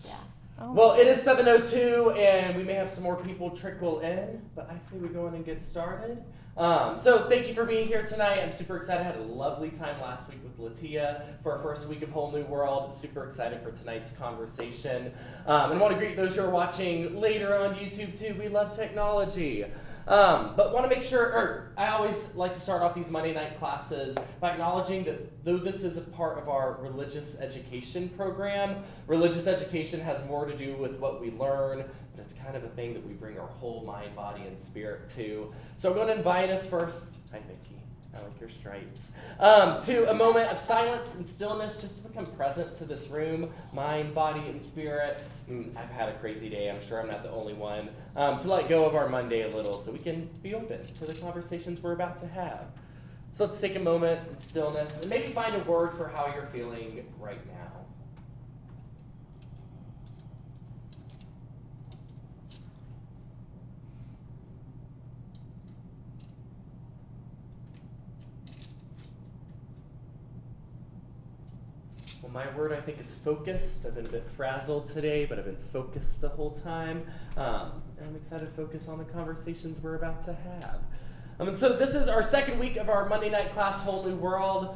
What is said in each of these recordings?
Yeah. Well, it is 7:02, and we may have some more people trickle in, but I say we go in and get started. So thank you for being here tonight. I'm super excited. I had a lovely time last week with Latia for our first week of Whole New World. Super excited for tonight's conversation. And want to greet those who are watching later on YouTube too. We love technology. But want to make sure, I always like to start off these Monday night classes by acknowledging that though this is a part of our religious education program, religious education has more to do with what we learn, but it's kind of a thing that we bring our whole mind, body, and spirit to. So I'm going to invite us first, hi Mickey, I like your stripes, to a moment of silence and stillness just to become present to this room, mind, body, and spirit. I've had a crazy day, I'm sure I'm not the only one, to let go of our Monday a little so we can be open to the conversations we're about to have. So let's take a moment in stillness and maybe find a word for how you're feeling right now. Well, my word, I think, is focused. I've been a bit frazzled today, but I've been focused the whole time. And I'm excited to focus on the conversations we're about to have. And so this is our second week of our Monday night class, Whole New World.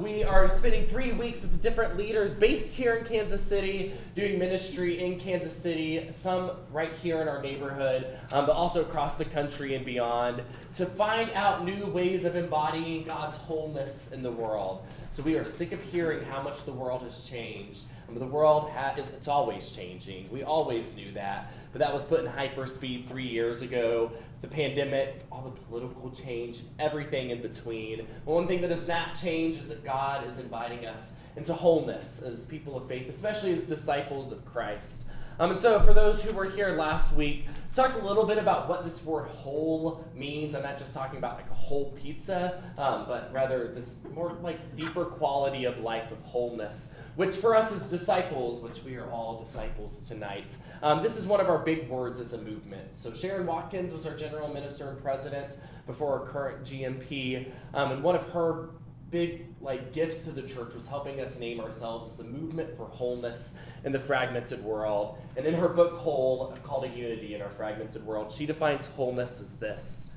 We are spending 3 weeks with different leaders based here in Kansas City, doing ministry in Kansas City, some right here in our neighborhood, but also across the country and beyond, to find out new ways of embodying God's wholeness in the world. So we are sick of hearing how much the world has changed. The world, it's always changing. We always knew that. But that was put in hyperspeed 3 years ago. The pandemic, all the political change, everything in between. But one thing that has not changed is that God is inviting us into wholeness as people of faith, especially as disciples of Christ. And so for those who were here last week, we talked a little bit about what this word whole means. I'm not just talking about like a whole pizza, but rather this more like deeper quality of life of wholeness, which for us as disciples, which we are all disciples tonight, this is one of our big words as a movement. So Sharon Watkins was our general minister and president before our current GMP, and one of her big gifts to the church was helping us name ourselves as a movement for wholeness in the fragmented world. And in her book Whole, A Call to Unity in Our Fragmented World, she defines wholeness as this.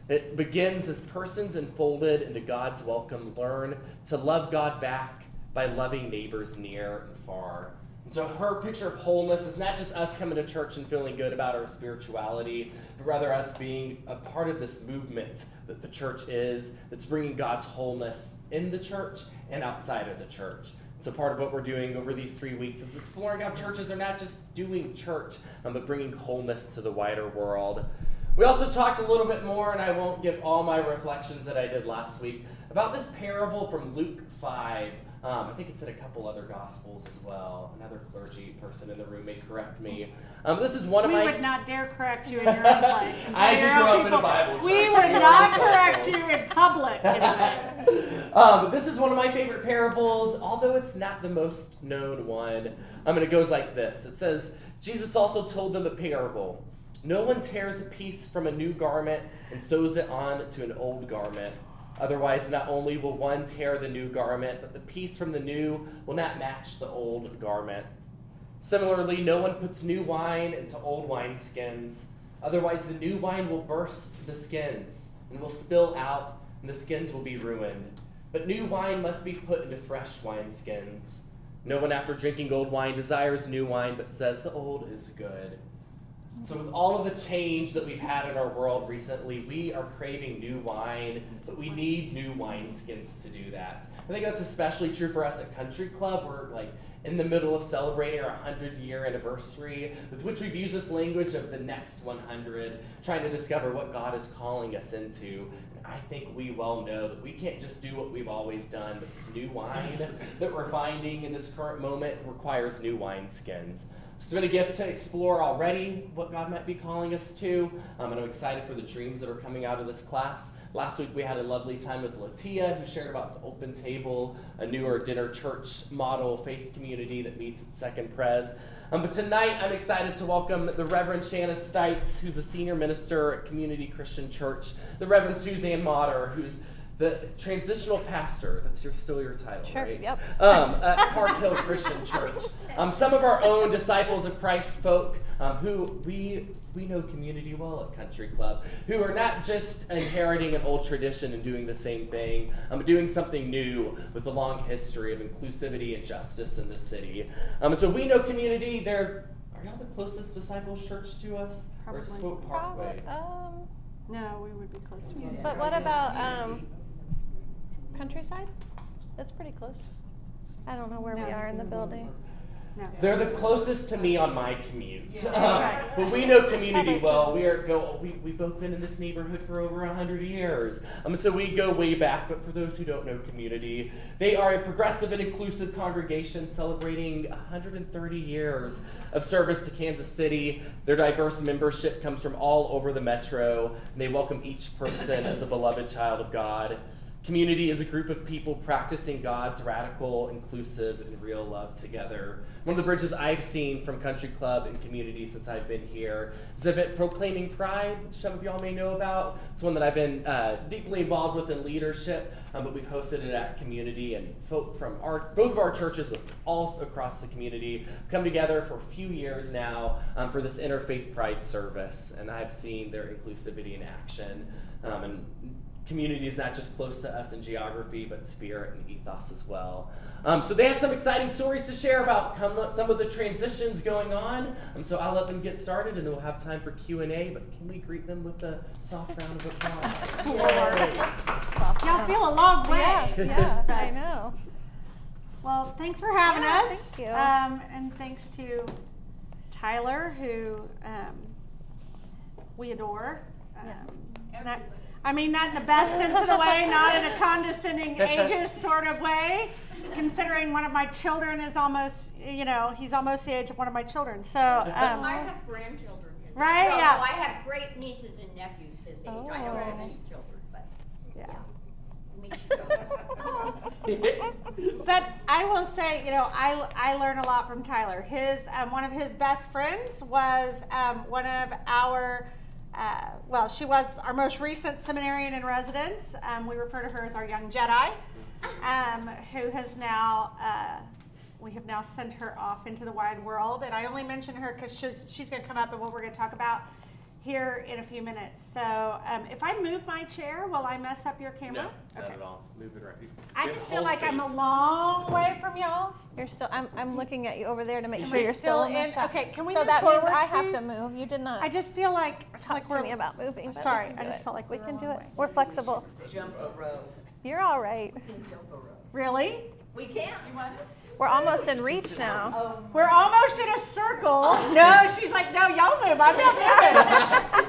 It begins as persons enfolded into God's welcome learn to love God back by loving neighbors near and far. And so her picture of wholeness is not just us coming to church and feeling good about our spirituality, but rather us being a part of this movement that the church is, that's bringing God's wholeness in the church and outside of the church. So part of what we're doing over these 3 weeks is exploring how churches are not just doing church, but bringing wholeness to the wider world. We also talked a little bit more, and I won't give all my reflections that I did last week, about this parable from Luke 5. I think it's in a couple other Gospels as well. Another clergy person in the room may correct me. This is one of my... We would not dare correct you in your own place. I did grow up in a Bible church. We would not correct you in public. This is one of my favorite parables, although it's not the most known one. And it goes like this. It says, Jesus also told them a parable. No one tears a piece from a new garment and sews it on to an old garment. Otherwise, not only will one tear the new garment, but the piece from the new will not match the old garment. Similarly, no one puts new wine into old wineskins. Otherwise, the new wine will burst the skins and will spill out, and the skins will be ruined. But new wine must be put into fresh wineskins. No one, after drinking old wine, desires new wine, but says the old is good. So with all of the change that we've had in our world recently, we are craving new wine, but we need new wineskins to do that. I think that's especially true for us at Country Club. We're in the middle of celebrating our 100-year anniversary, with which we've used this language of the next 100, trying to discover what God is calling us into. And I think we well know that we can't just do what we've always done, but this new wine that we're finding in this current moment requires new wineskins. So it's been a gift to explore already what God might be calling us to, and I'm excited for the dreams that are coming out of this class. Last week we had a lovely time with Latia, who shared about the Open Table, a newer dinner church model faith community that meets at Second Pres. But tonight I'm excited to welcome the Reverend Shanna Steitz, who's a senior minister at Community Christian Church, the Reverend Suzanne Motter, who's the transitional pastor, that's still your title, Sure, right? yep. At Park Hill Christian Church. Some of our own disciples of Christ folk who we know community well at Country Club, who are not just inheriting an old tradition and doing the same thing, but doing something new with a long history of inclusivity and justice in the city. So we know community. Are y'all the closest disciples church to us? Probably. Or Ward Parkway? No, we would be close to you. But what about Countryside? That's pretty close. I don't know where we are in the building. No. They're the closest to me on my commute. That's right. But we know community well. We've both been in this neighborhood for over 100 years. So we go way back, but for those who don't know community, they are a progressive and inclusive congregation celebrating 130 years of service to Kansas City. Their diverse membership comes from all over the metro, and they welcome each person as a beloved child of God. Community is a group of people practicing God's radical, inclusive, and real love together. One of the bridges I've seen from Country Club and community since I've been here is the event Proclaiming Pride, which some of y'all may know about. It's one that I've been deeply involved with in leadership, but we've hosted it at community, and folk from both of our churches, but all across the community, come together for a few years now for this interfaith pride service, and I've seen their inclusivity in action. And community is not just close to us in geography, but spirit and ethos as well. So they have some exciting stories to share about some of the transitions going on. So I'll let them get started, and then we'll have time for Q&A. But can we greet them with a soft round of applause? Y'all feel a long way. Yeah, I know. Well, thanks for having us. Thank you. And thanks to Tyler, who we adore. Not in the best sense of the way, not in a condescending, ageist sort of way, considering one of my children is almost, he's almost the age of one of my children. So I have grandchildren. Right? So Yeah. I have great nieces and nephews his age. I don't have any children, but yeah. But But I will say, I learn a lot from Tyler. One of his best friends was one of our. She was our most recent seminarian in residence. We refer to her as our young Jedi, who has now, we have now sent her off into the wide world. And I only mention her because she's going to come up and what we're going to talk about here in a few minutes. So if I move my chair, will I mess up your camera? No, not at all. Move it right. I just feel like I'm a long way from y'all. You're still. I'm looking at you over there to make Am sure I you're still in the shot. Okay, can we So move that forward, means I have to Suze? move. You did not I just feel like talk to me about moving. But Sorry, we can I do just it. felt like we we can were do a it. long way. We're flexible. jump a row. You're all right. We can jump a row. Really? We can't. You want us? We're almost in reach now. We're almost in a circle. No, she's like, no, y'all move. I'm not moving.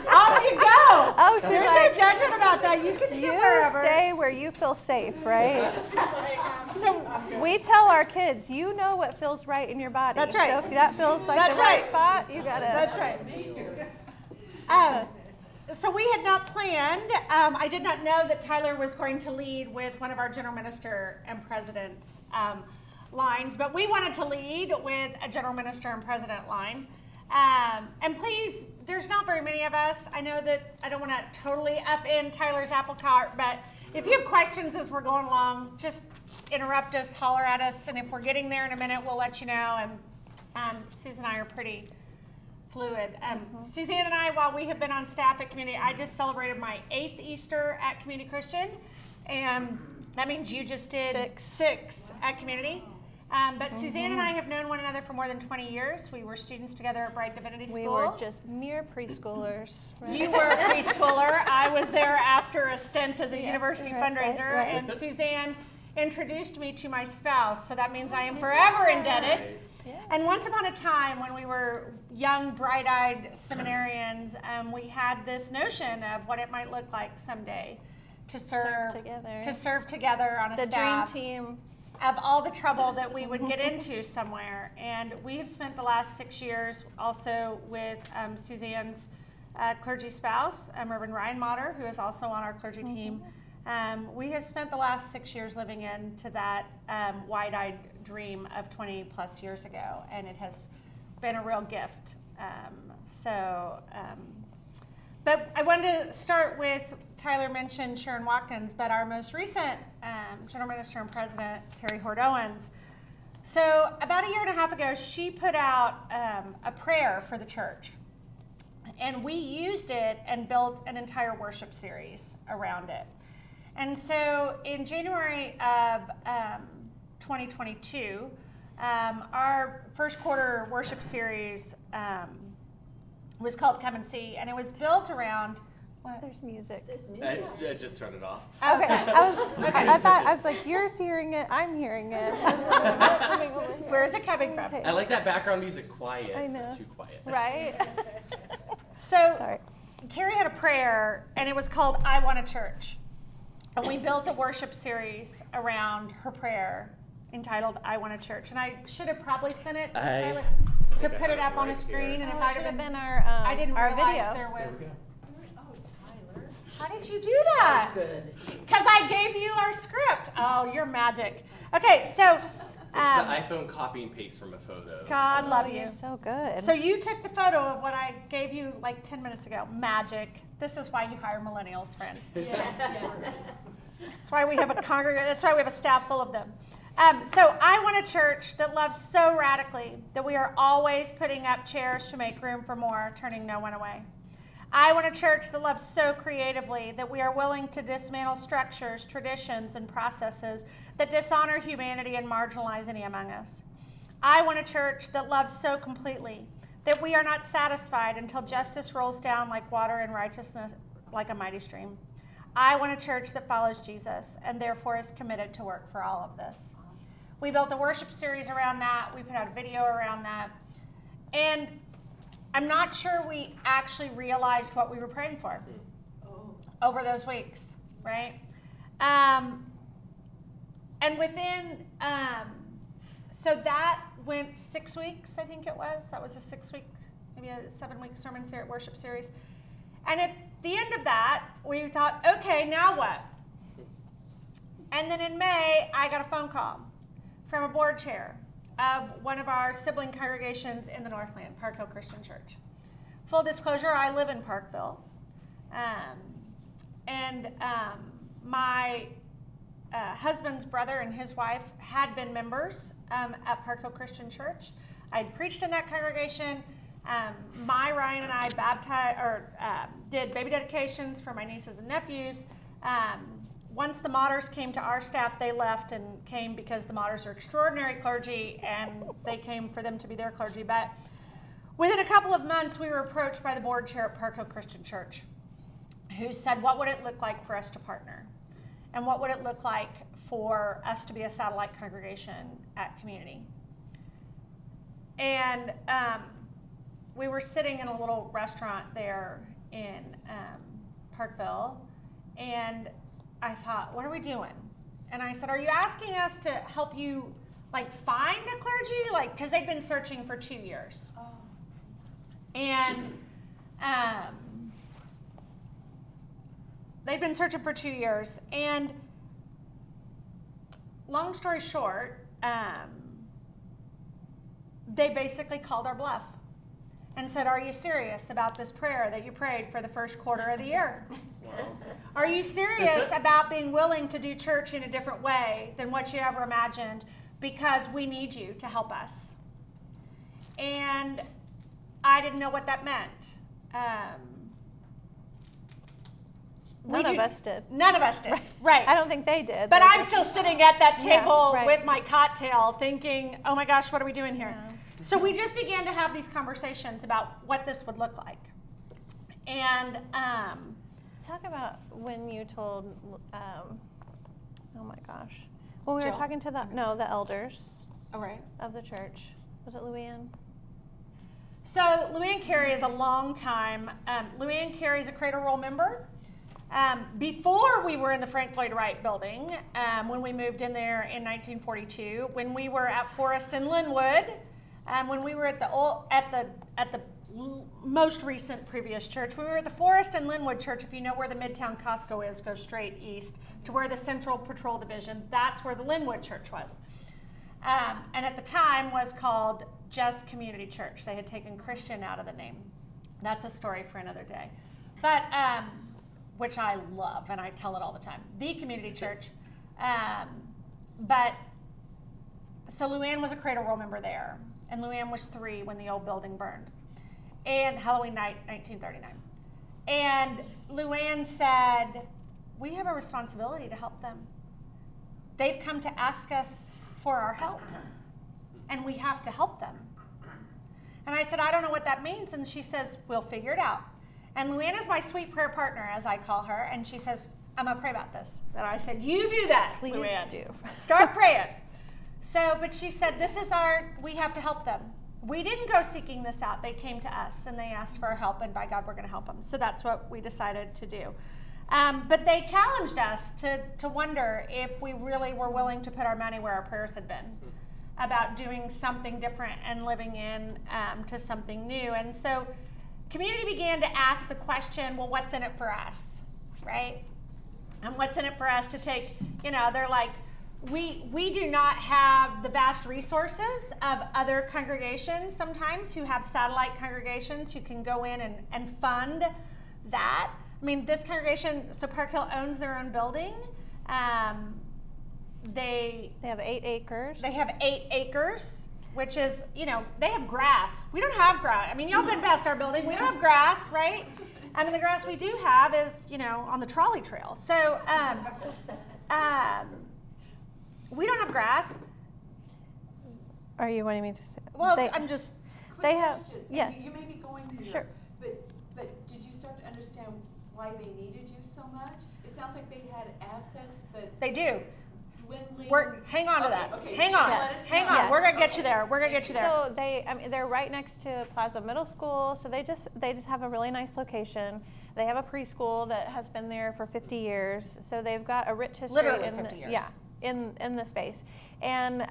Off you go. Oh, she's There's like, no judgment about that. You can sit you wherever. stay where you feel safe, right? So We tell our kids, you know what feels right in your body. That's right. So if that feels like That's the right right. spot, you gotta. that's right. So we had not planned. I did not know that Tyler was going to lead with one of our general minister and president's lines, but we wanted to lead with a general minister and president line. And please, there's not very many of us. I know that I don't want to totally upend Tyler's apple cart, but if you have questions as we're going along, just interrupt us, holler at us, and if we're getting there in a minute, we'll let you know. And Susan and I are pretty fluid. Suzanne and I, while we have been on staff at Community, I just celebrated my 8th Easter at Community Christian, and that means you just did 6 at Community. But Suzanne and I have known one another for more than 20 years. We were students together at Bright Divinity School. We were just mere preschoolers. Right? You were a preschooler. I was there after a stint as a university right, fundraiser, right. and Suzanne introduced me to my spouse, so that means I am forever indebted. Yeah. And once upon a time, when we were young, bright-eyed seminarians, we had this notion of what it might look like someday to serve together on a The staff. dream team. Of all the trouble that we would get into somewhere. And we have spent the last 6 years also with Suzanne's clergy spouse, Reverend Ryan Motter, who is also on our clergy team. We have spent the last 6 years living into that wide-eyed dream of 20 plus years ago, and it has been a real gift. But I wanted to start with, Tyler mentioned Sharon Watkins, but our most recent General Minister and President, Terry Hord Owens. So about a year and a half ago, she put out a prayer for the church. And we used it and built an entire worship series around it. And so in January of 2022, our first quarter worship series was called Come and See, and it was built around what? There's music. I just turned it off. Okay. I thought, I was like, you're hearing it, I'm hearing it. Where is it coming from? Okay. I like that background music quiet. I know. Too quiet. Right? So Sorry. Terry had a prayer, and it was called I Want a Church. And we built a worship series around her prayer entitled I Want a Church. And I should have probably sent it to Tyler to put it up on a screen. And if Oh, I'd it should have have been, been our, I didn't our realize video. there was. There Oh, Tyler. How did you do that? Good. Because I gave you our script. Oh, you're magic. Okay, so It's the iPhone copy and paste from a photo. God so. love you. You're so good. So you took the photo of what I gave you like 10 minutes ago. Magic. This is why you hire millennials, friends. That's why we have a that's why we have a staff full of them. So I want a church that loves so radically that we are always putting up chairs to make room for more, turning no one away. I want a church that loves so creatively that we are willing to dismantle structures, traditions, and processes that dishonor humanity and marginalize any among us. I want a church that loves so completely that we are not satisfied until justice rolls down like water and righteousness like a mighty stream. I want a church that follows Jesus and therefore is committed to work for all of this. We built a worship series around that. We put out a video around that. And I'm not sure we actually realized what we were praying for over those weeks, right? And within, so that went 6 weeks, I think it was. That was a 6 week, maybe a 7 week sermon worship series. And at the end of that, we thought, okay, now what? And then in May, I got a phone call from a board chair of one of our sibling congregations in the Northland, Park Hill Christian Church. Full disclosure, I live in Parkville. My husband's brother and his wife had been members at Park Hill Christian Church. I'd preached in that congregation. Ryan and I did baby dedications for my nieces and nephews. Once the Motters came to our staff, they left and came because the Motters are extraordinary clergy, and they came for them to be their clergy. But within a couple of months, we were approached by the board chair at Park Hill Christian Church, who said, what would it look like for us to partner? And what would it look like for us to be a satellite congregation at Community? And we were sitting in a little restaurant there in Parkville, and I thought, what are we doing? And I said, are you asking us to help you find a clergy? Because they've been searching for 2 years. Oh. And they've been searching for 2 years. And long story short, they basically called our bluff and said, are you serious about this prayer that you prayed for the first quarter of the year? Wow. Are you serious about being willing to do church in a different way than what you ever imagined? Because we need you to help us. And I didn't know what that meant. None of us did. None of us did, right. I don't think they did. But They I'm just- still sitting at that Yeah, table right. with my cocktail thinking, oh my gosh, what are we doing here? Yeah. So we just began to have these conversations about what this would look like. And Talk about when you told, oh my gosh. When we were Jill? talking to the elders all right. of the church. Was it Luann? So Luann Carey is a long time, Luann Carey is a Cradle Roll member. Before we were in the Frank Lloyd Wright building, when we moved in there in 1942, when we were at Forest and Linwood, when we were at the most recent previous church, we were at the Forest and Linwood Church. If you know where the Midtown Costco is, go straight east to where the Central Patrol Division, that's where the Linwood Church was. And at the time was called just Community Church. They had taken Christian out of the name. That's a story for another day. But, which I love, and I tell it all the time, the community church. But, so Luann was a Cradle Roll member there, and Luann was 3 when the old building burned, and Halloween night, 1939. And Luann said, we have a responsibility to help them. They've come to ask us for our help, and we have to help them. And I said, I don't know what that means. And she says, we'll figure it out. And Luann is my sweet prayer partner, as I call her. And she says, I'm going to pray about this. And I said, you do that, Please Luann. do. Start praying. So, but she said, we have to help them. We didn't go seeking this out. They came to us, and they asked for our help. And by God, we're going to help them. So that's what we decided to do. But they challenged us to wonder if we really were willing to put our money where our prayers had been, about doing something different and living in to something new. And so community began to ask the question, well, what's in it for us, right? And what's in it for us to take, they're like, we do not have the vast resources of other congregations sometimes who have satellite congregations who can go in and fund that. I mean, this congregation, so Park Hill owns their own building. They have 8 acres. They have 8 acres, which is, they have grass. We don't have grass. I mean, y'all been past our building. We don't have grass, right? I mean, the grass we do have is, on the trolley trail. So we don't have grass. Are you wanting me to say? Well, they have, question. yes. You may be going through Sure. but did you start to understand why they needed you so much? It sounds like they had assets, but They do. dwindling. Hang on to that. Okay. Hang on. Let us Hang know. on. Yes. We're gonna get you there. We're gonna get you there. So they're right next to Plaza Middle School. So they just have a really nice location. They have a preschool that has been there for 50 years. So they've got a rich history Literally in 50 years. Yeah, in the space. And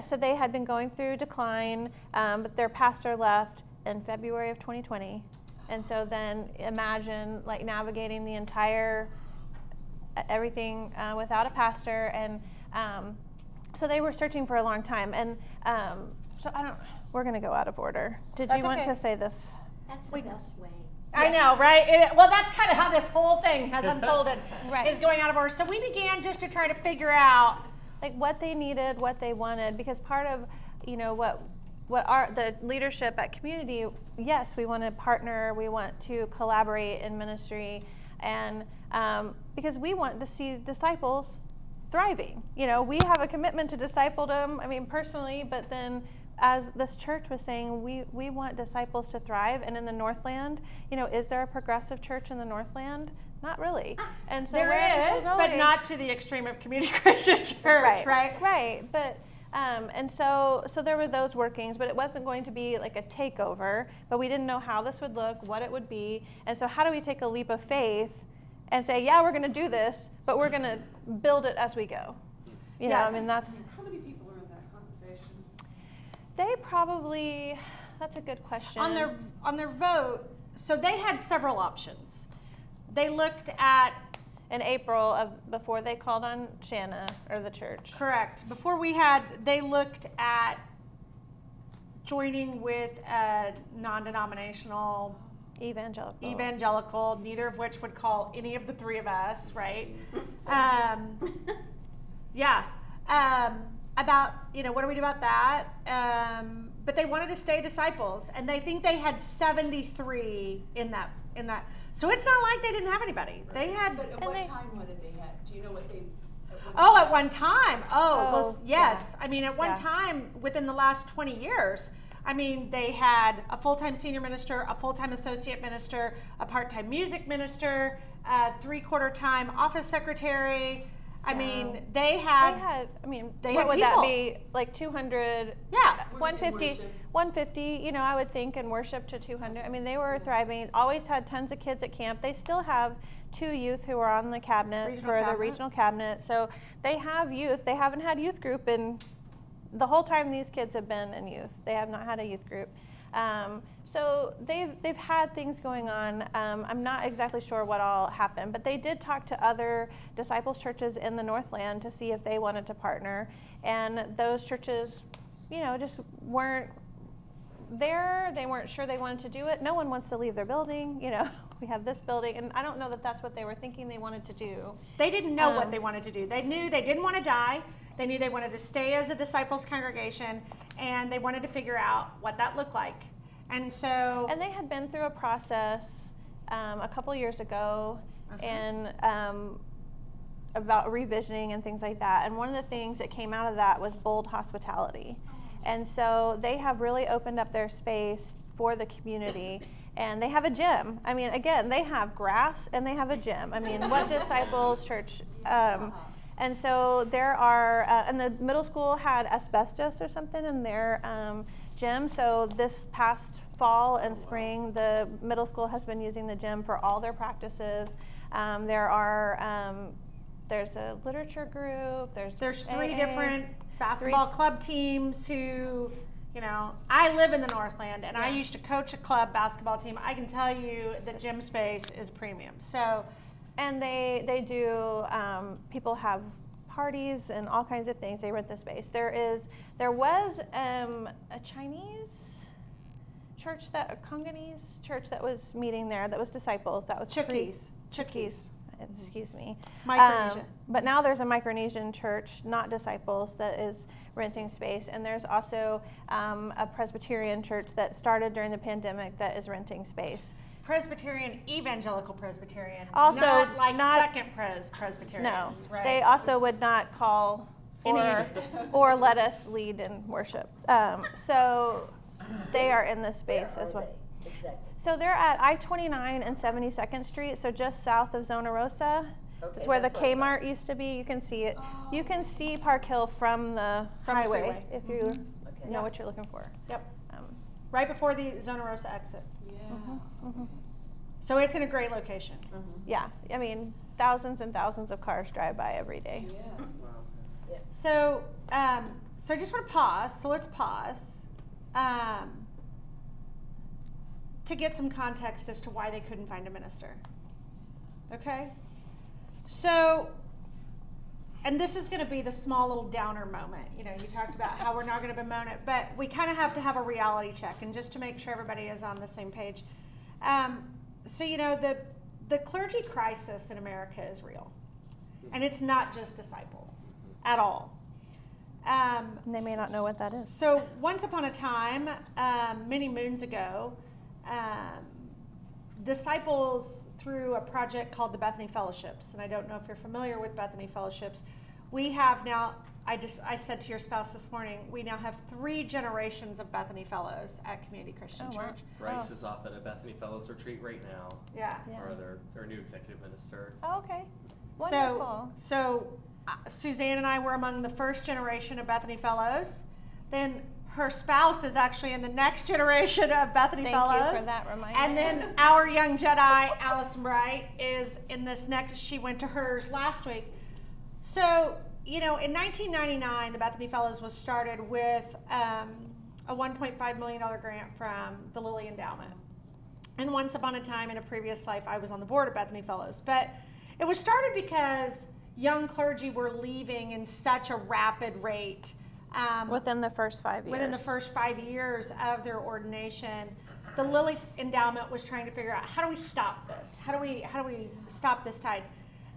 so they had been going through decline, but their pastor left in February of 2020. And so then imagine like navigating the entire everything without a pastor, and so they were searching for a long time. And so we're going to go out of order. Did That's you want okay. to say this? That's the best way. I know, right? Well, that's kind of how this whole thing has unfolded, Right. is going out of order. So we began just to try to figure out, Like what they needed, what they wanted, because part of, what the leadership at community, yes, we want to partner, we want to collaborate in ministry, and because we want to see disciples thriving. We have a commitment to disciple them, personally, but then as this church was saying, we want disciples to thrive. And in the Northland, is there a progressive church in the Northland? Not really. And so where are there people is, but going? not to the extreme of Community Christian Church, right? Right. But and so there were those workings, but it wasn't going to be like a takeover. But we didn't know how this would look, what it would be, and so how do we take a leap of faith and say, yeah, we're going to do this, but we're going to build it as we go. Yes. That's. How many people are in that congregation? They probably. That's a good question. On their vote, so they had several options. They looked at, in April before they called on Shanna or the church. correct, they looked at joining with a non-denominational evangelical, neither of which would call any of the 3 of us, right? About, what do we do about that? But they wanted to stay disciples, and they think they had 73 in that. So it's not like they didn't have anybody. They had. But at what time, what did they have? Do you know what they? At one time. Well, yes. Yeah. At one time, within the last 20 years, they had a full-time senior minister, a full-time associate minister, a part-time music minister, a 3/4-time office secretary. They had. What would that be? Like 200? Yeah. 150, I would think, in worship to 200. They were thriving, always had tons of kids at camp. They still have 2 youth who are on the cabinet the regional cabinet. So they have youth. They haven't had youth group in the whole time these kids have been in youth. They have not had a youth group. So they've had things going on. I'm not exactly sure what all happened, but they did talk to other disciples churches in the Northland to see if they wanted to partner. And those churches, just weren't there. They weren't sure they wanted to do it. No one wants to leave their building. You know, we have this building, and I don't know that that's what they were thinking they wanted to do. They didn't know what they wanted to do. They knew they didn't want to die. They knew they wanted to stay as a disciples congregation, and they wanted to figure out what that looked like. And so, And they had been through a process a couple years ago, and about revisioning and things like that. And one of the things that came out of that was bold hospitality. And so they have really opened up their space for the community. And they have a gym. I mean, again, they have grass and they have a gym. I mean, what disciples church? And so there are, and the middle school had asbestos or something in their gym. So this past fall and spring, the middle school has been using the gym for all their practices. There's a literature group. There's three AA, different basketball club teams who, you know, I live in the Northland, and I used to coach a club basketball team. I can tell you the gym space is premium. So, and they do, people have parties and all kinds of things. They rent the space. There was a Chinese church, a Congolese church that was meeting there, that was disciples. That was Chukis. Excuse me. Micronesia. But now there's a Micronesian church, not disciples, that is renting space. And there's also a Presbyterian church that started during the pandemic that is renting space. Presbyterian, evangelical Presbyterian. Also, not like not- second Presbyterians. No, right? they also would not call or let us lead in worship. So they are in this space as well. Exactly. So they're at I-29 and 72nd Street, so just south of Zona Rosa. Okay, It's where the that's what I thought. Kmart used to be. You can see it. You can see Park Hill from the highway freeway. if you Okay. know what you're looking for. Yep. Um, Right before the Zona Rosa exit. Yeah. mhm. So it's in a great location. Yeah, I mean, thousands and thousands of cars drive by every day. Yes. Wow. So, so I just want to pause. So let's pause to get some context as to why they couldn't find a minister. Okay? So, and this is going to be the small little downer moment. You know, you talked about how we're not going to bemoan it, but we kind of have to have a reality check, and just to make sure everybody is on the same page. So, you know, the clergy crisis in America is real, and it's not just disciples at all. And they may not know what that is. So once upon a time, many moons ago, disciples, through a project called the Bethany Fellowships, and I don't know if you're familiar with Bethany Fellowships, we have now, I said to your spouse this morning, we now have 3 generations of Bethany Fellows at Community Christian Oh, wow. Church. Bryce is off at a Bethany Fellows retreat right now. Yeah. Yeah. Our new executive minister. Oh, okay. Wonderful. So Suzanne and I were among the first generation of Bethany Fellows. Then her spouse is actually in the next generation of Bethany Thank Fellows. you for that reminder. And then our young Jedi, Allison Bright, is in this next, she went to hers last week. So, you know, in 1999, the Bethany Fellows was started with a $1.5 million grant from the Lilly Endowment. And once upon a time in a previous life, I was on the board of Bethany Fellows. But it was started because young clergy were leaving in such a rapid rate. Within the first 5 years. Within the first 5 years of their ordination, the Lilly Endowment was trying to figure out, how do we stop this? How do we stop this tide?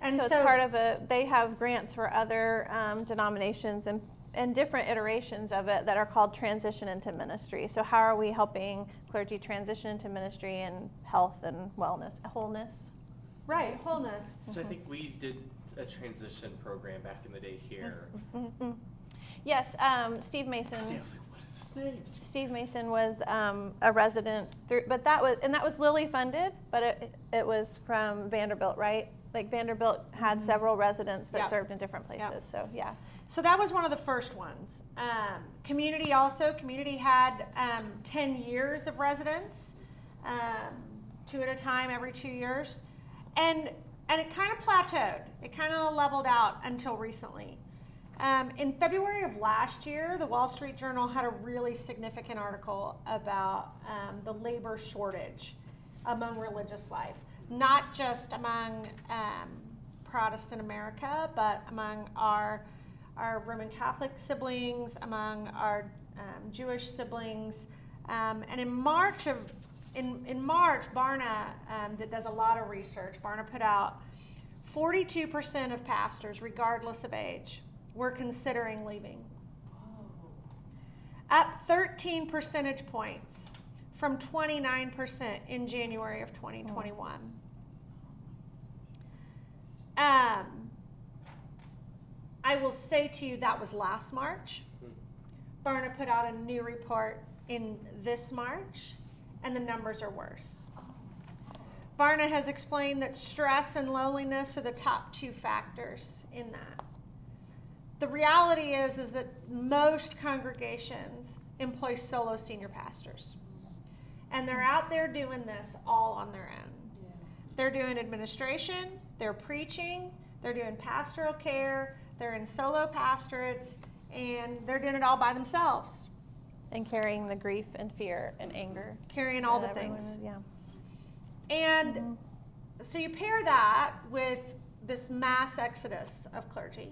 And so it's part of they have grants for other denominations and different iterations of it that are called transition into ministry. So how are we helping clergy transition into ministry and health and wellness, wholeness? Right, wholeness. Which I think we did a transition program back in the day here. Mm-hmm. Yes, Steve Mason. See, I was like, what is his name? Steve Mason was a resident but that was Lilly funded, but it was from Vanderbilt, right? Like Vanderbilt had several residents that Yeah. served in different places. Yeah. So yeah. So that was one of the first ones. Community had 10 years of residents, 2 at a time every 2 years. And it kind of plateaued. It kind of leveled out until recently. In February of last year, the Wall Street Journal had a really significant article about the labor shortage among religious life, not just among Protestant America, but among our Roman Catholic siblings, among our Jewish siblings, And in March, Barna that does a lot of research, Barna put out 42% of pastors, regardless of age, were considering leaving. Up 13 percentage points from 29% in January of 2021. I will say to you that was last March. Barna put out a new report in this March, and the numbers are worse. Barna has explained that stress and loneliness are the top 2 factors in that. The reality is that most congregations employ solo senior pastors. And they're out there doing this all on their own. Yeah. They're doing administration, they're preaching, they're doing pastoral care, they're in solo pastorates, and they're doing it all by themselves. And carrying the grief and fear and anger. Carrying all the that everyone things. is, yeah. And so you pair that with this mass exodus of clergy,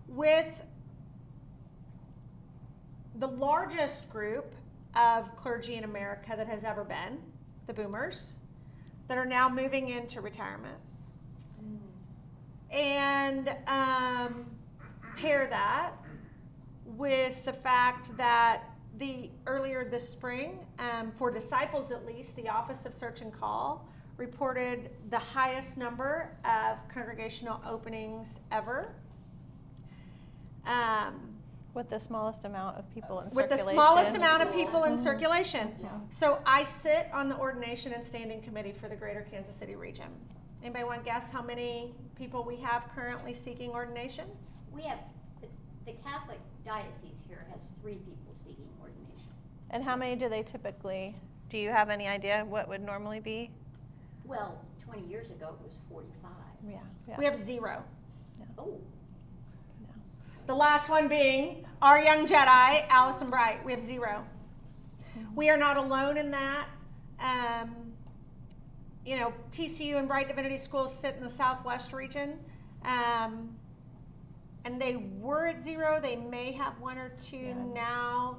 with the largest group of clergy in America that has ever been, the boomers, that are now moving into retirement. And pair that with the fact that earlier this spring, for disciples at least, the Office of Search and Call reported the highest number of congregational openings ever. With the smallest amount of people in With the circulation. smallest amount of people in circulation. Yeah. So I sit on the ordination and standing committee for the Greater Kansas City region. Anybody want to guess how many people we have currently seeking ordination? We have, the Catholic diocese here has 3 people seeking ordination. And how many do they typically, do you have any idea what would normally be? Well, 20 years ago it was 45. Yeah. We have 0. Oh, The last one being our young Jedi, Allison Bright. We have 0. We are not alone in that. TCU and Bright Divinity Schools sit in the Southwest region. And they were at 0. They may have 1 or 2 now.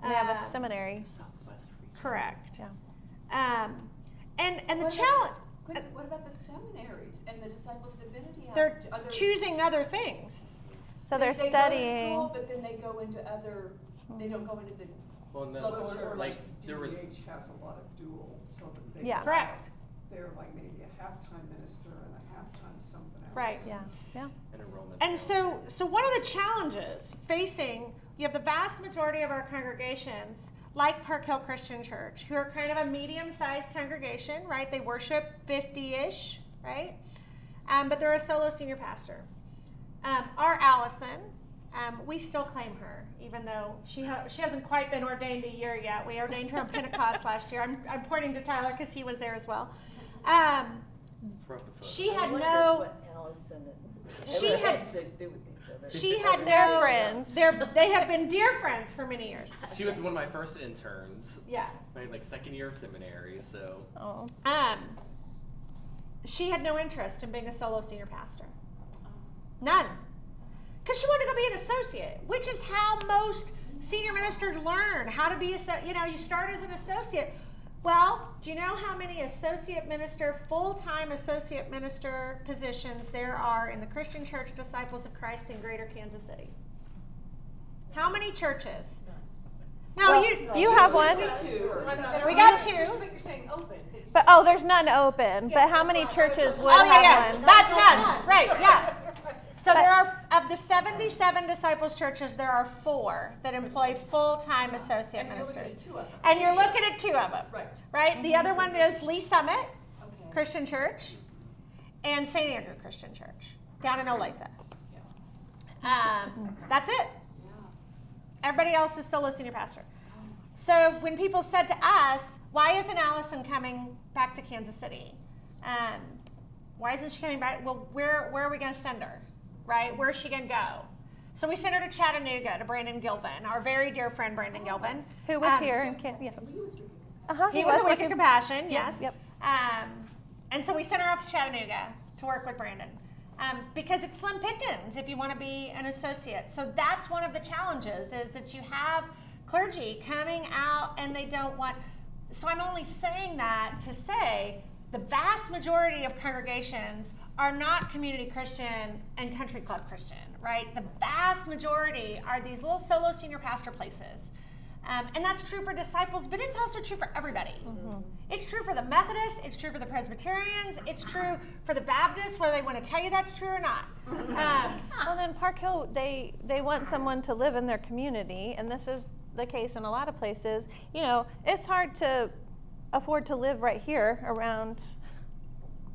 They have a seminary. Southwest region. Correct. Yeah. And the challenge, What about the seminaries and the Disciples Divinity? they're choosing other things. So they're They studying. go to school, but then they go into other, they don't go into the, Well, and Local that's church. like there was. DH has a lot of duals, so that they Yeah. can- Correct. They're like maybe a halftime minister and a halftime something else. Right. Yeah. An enrollment And sales. so one of the challenges facing, you have the vast majority of our congregations, like Park Hill Christian Church, who are kind of a medium-sized congregation, right? They worship 50-ish, right? But they're a solo senior pastor. Our Allison, we still claim her, even though she hasn't quite been ordained a year yet. We ordained her on Pentecost last year. I'm pointing to Tyler because he was there as well. Throw up the photo. She had I wondered no. what Allison and She Taylor had- to do with each other. She had They're no friends. They have been dear friends for many years. She was one of my first interns. Yeah. My second year of seminary, so. Oh. She had no interest in being a solo senior pastor. None. Because she wanted to go be an associate, which is how most senior ministers learn how to be you start as an associate. Well, do you know how many full-time associate minister positions there are in the Christian Church Disciples of Christ in Greater Kansas City? How many churches? No, Well, you have one. we got 2. but you're saying open. But there's none open. But how many churches would Oh, have yes, one? that's none. Right, yeah. So there are, of the 77 disciples churches, there are 4 that employ full-time associate And you're looking ministers. at 2 of them. And you're looking at 2 of them. Right. Right? The other one is Lee Summit Okay. Christian Church and St. Andrew Christian Church down in Olathe. That's it. Yeah. Everybody else is solo senior pastor. So when people said to us, why isn't Allison coming back to Kansas City? Why isn't she coming back? Well, where are we going to send her? Right? Where's she going to go? So we sent her to Chattanooga, to Brandon Gilvin, our very dear friend Brandon Gilvin. Who was here? And He was a Wicked Compassion, yes. Yep. And so we sent her off to Chattanooga to work with Brandon. Because it's slim pickings if you want to be an associate. So that's one of the challenges, is that you have clergy coming out and they don't want, so I'm only saying that to say the vast majority of congregations are not community Christian and country club Christian, right? The vast majority are these little solo senior pastor places. And that's true for disciples, but it's also true for everybody. Mm-hmm. It's true for the Methodists, it's true for the Presbyterians, it's true for the Baptists, whether they want to tell you that's true or not. Well, then Park Hill, they want someone to live in their community, and this is the case in a lot of places. You know, it's hard to afford to live right here around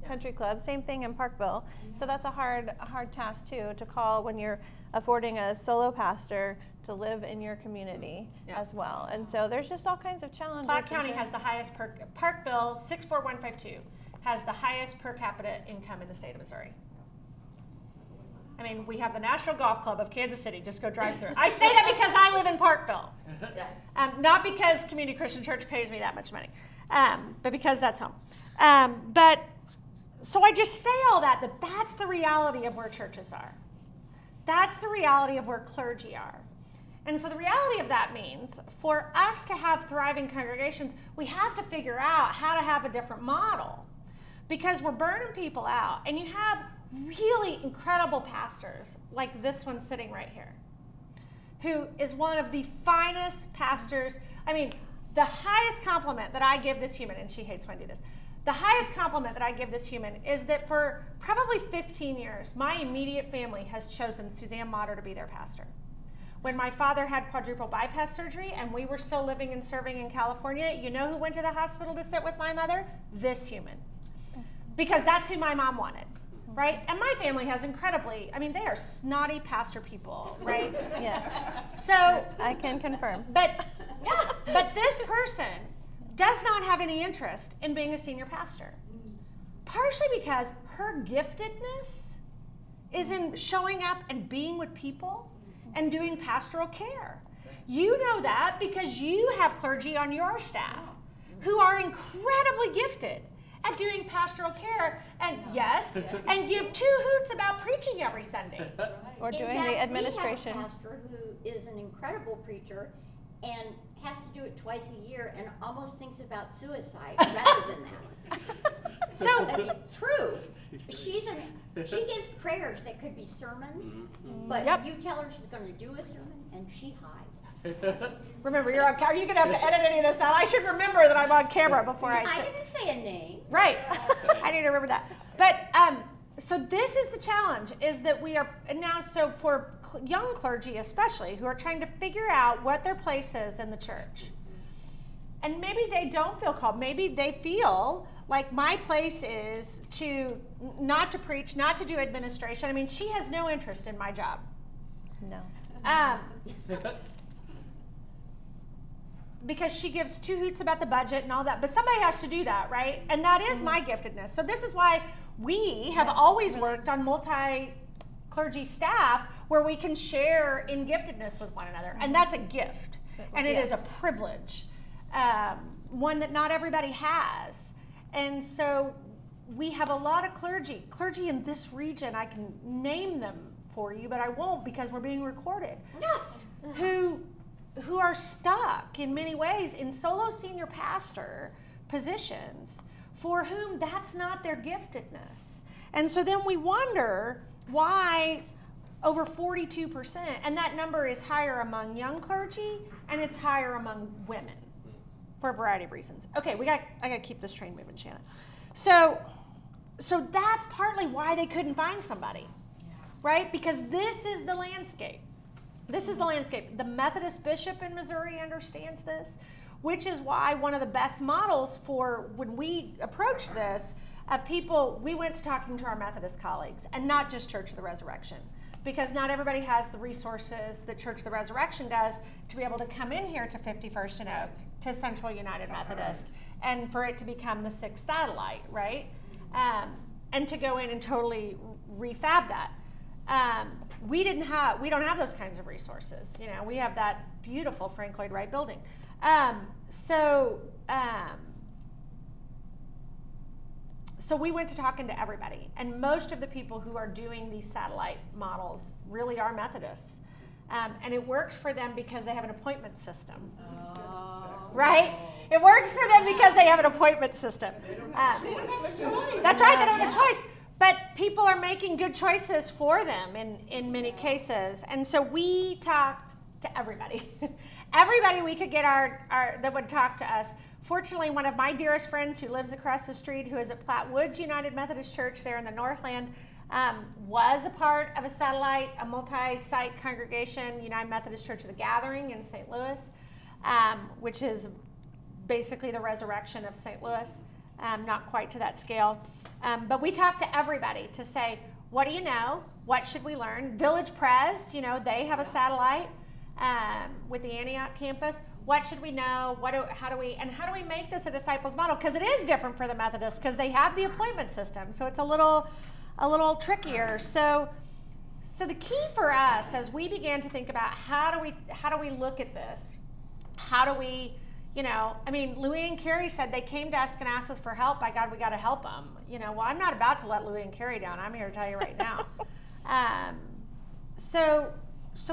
country club. Same thing in Parkville. So that's a hard task too, to call when you're affording a solo pastor to live in your community as well. And so there's just all kinds of challenges. Platte County has the highest Parkville, 64152, has the highest per capita income in the state of Missouri. I mean, we have the National Golf Club of Kansas City. Just go drive through. I say that because I live in Parkville. Not because Community Christian Church pays me that much money, but because that's home. But so I just say all that that's the reality of where churches are. That's the reality of where clergy are. And so the reality of that means for us to have thriving congregations, we have to figure out how to have a different model, because we're burning people out. And you have really incredible pastors like this one sitting right here, who is one of the finest pastors. I mean, the highest compliment that I give this human, and she hates when I do this, the highest compliment that I give this human is that for probably 15 years, my immediate family has chosen Suzanne Motter to be their pastor. When my father had quadruple bypass surgery and we were still living and serving in California, you know who went to the hospital to sit with my mother? This human. Because that's who my mom wanted, right? And my family has incredibly, I mean, they are snotty pastor people, right? Yes. So I can confirm. But this person does not have any interest in being a senior pastor. Partially because her giftedness is in showing up and being with people and doing pastoral care. You know that because you have clergy on your staff who are incredibly gifted at doing pastoral care and and give 2 hoots about preaching every Sunday. Or doing In fact, the administration. We have a pastor who is an incredible preacher and has to do it twice a year and almost thinks about suicide rather than that. So I mean, true. She gives prayers that could be sermons, but you tell her she's going to do a sermon and she hides. remember, you're on camera. Are you going to have to edit any of this out? I should remember that I'm on camera before I I say. didn't say a name. Right. I need to remember that. But so this is the challenge, is that we are, and now so for young clergy especially, who are trying to figure out what their place is in the church. And maybe they don't feel called. Maybe they feel like my place is not to preach, not to do administration. I mean, she has no interest in my job. No. Because she gives 2 hoots about the budget and all that. But somebody has to do that, right? And that is my giftedness. So this is why we have always worked on multi-clergy staff where we can share in giftedness with one another. And that's a gift. And it is a privilege, one that not everybody has. And so we have a lot of clergy in this region. I can name them for you, but I won't because we're being recorded, who are stuck in many ways in solo senior pastor positions for whom that's not their giftedness. And so then we wonder why over 42%, and that number is higher among young clergy and it's higher among women for a variety of reasons. Okay, I gotta keep this train moving, Shanna. So that's partly why they couldn't find somebody, right? Because this is the landscape. This is the landscape. The Methodist bishop in Missouri understands this, which is why one of the best models for when we approach this, we went to talking to our Methodist colleagues, and not just Church of the Resurrection, because not everybody has the resources that Church of the Resurrection does to be able to come in here to 51st and Oak, to Central United Methodist, and for it to become the 6th satellite, right? And to go in and totally refab that. We don't have those kinds of resources. You know, we have that beautiful Frank Lloyd Wright building. So we went to talking to everybody, and most of the people who are doing these satellite models really are Methodists. And it works for them because they have an appointment system. Oh. Right? It works for them because they have an appointment system. They don't have a choice. That's right, they don't have a choice. But people are making good choices for them in many cases. And so we talked to everybody. Everybody we could get that would talk to us. Fortunately, one of my dearest friends who lives across the street, who is at Platte Woods United Methodist Church there in the Northland, was a part of a multi-site congregation, United Methodist Church of the Gathering in St. Louis, which is basically the resurrection of St. Louis, not quite to that scale. But we talked to everybody to say, what do you know? What should we learn? Village Pres, they have a satellite with the Antioch campus. What should we know? How do we make this a disciples model? Because it is different for the Methodists because they have the appointment system, so it's a little trickier. So the key for us as we began to think about how do we look at this? How do we, Louis and Carrie said they came to us and asked us for help. By God, we got to help them. Well, I'm not about to let Louis and Carrie down. I'm here to tell you right now. So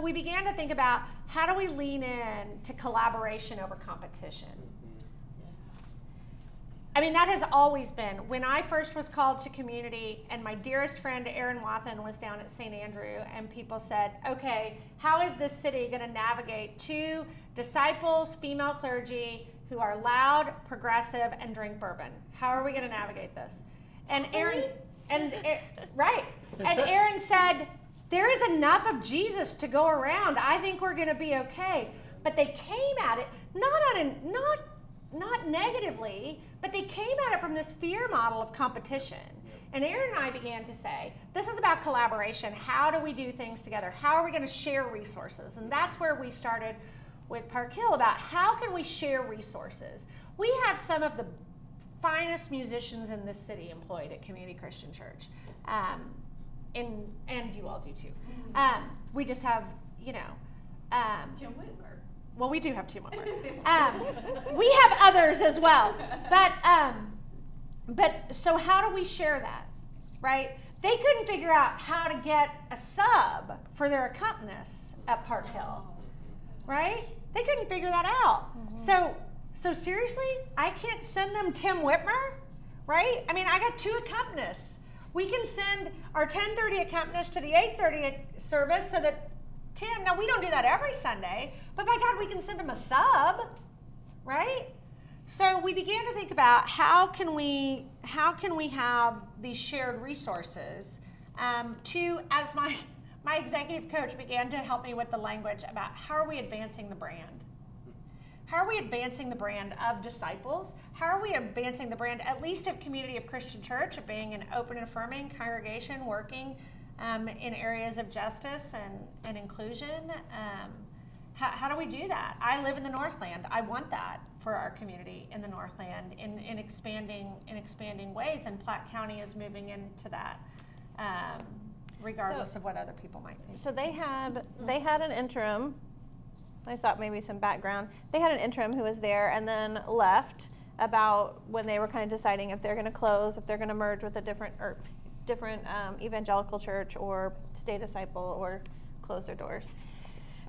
we began to think about how do we lean in to collaboration over competition. That has always been. When I first was called to community and my dearest friend Erin Wathen was down at St. Andrew and people said, okay, how is this city going to navigate 2 disciples, female clergy who are loud, progressive, and drink bourbon? How are we going to navigate this? And Erin, right. And Erin said, there is enough of Jesus to go around. I think we're going to be okay. But they came at it not negatively, but they came at it from this fear model of competition. And Erin and I began to say, this is about collaboration. How do we do things together? How are we going to share resources? And that's where we started with Park Hill about how can we share resources. We have some of the finest musicians in this city employed at Community Christian Church. And you all do too. We just have, Tim Whitmer. Well, we do have Tim Whitmer. We have others as well. But so how do we share that, right? They couldn't figure out how to get a sub for their accompanist at Park Hill, right? They couldn't figure that out. Mm-hmm. So seriously, I can't send them Tim Whitmer, right? I got 2 accompanists. We can send our 10:30 accompanist to the 8:30 service so that Tim, now we don't do that every Sunday, but by God, we can send him a sub, right? So we began to think about how can we have these shared resources as my executive coach began to help me with the language about how are we advancing the brand? How are we advancing the brand of disciples? How are we advancing the brand, at least of Community of Christian Church, of being an open and affirming congregation working in areas of justice and inclusion? How do we do that? I live in the Northland. I want that for our community in the Northland in expanding ways, and Platte County is moving into that, regardless of what other people might think. So they had an interim. I thought maybe some background. They had an interim who was there and then left about when they were kind of deciding if they're going to close, if they're going to merge with a different evangelical church or stay disciple or close their doors.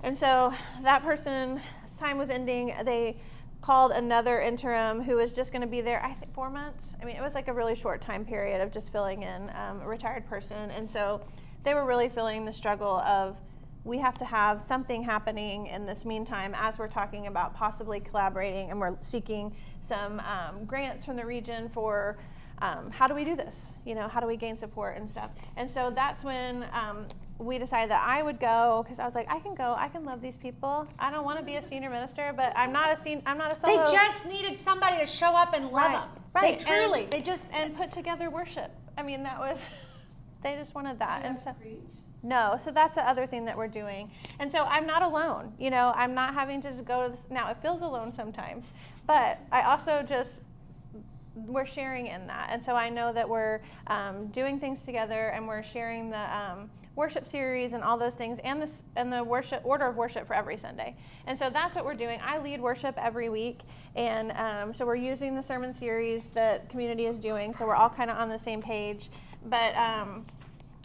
And so that person's time was ending. They called another interim who was just going to be there, I think 4 months. It was like a really short time period of just filling in a retired person. And so they were really feeling the struggle of, we have to have something happening in this meantime as we're talking about possibly collaborating, and we're seeking some grants from the region for how do we do this? How do we gain support and stuff? And so that's when we decided that I would go, because I was like, I can go, I can love these people. I don't want to be a senior minister, but I'm not a solo. They just needed somebody to show up and love them. Right. They truly, and put together worship. that was, they just wanted that. Do you And have so. to preach? No, so that's the other thing that we're doing. And so I'm not alone. I'm not having to just go to this. Now, it feels alone sometimes, but I also we're sharing in that. And so I know that we're doing things together, and we're sharing the worship series and all those things, and the worship order of worship for every Sunday. And so that's what we're doing. I lead worship every week, and so we're using the sermon series that Community is doing, so we're all kind of on the same page. But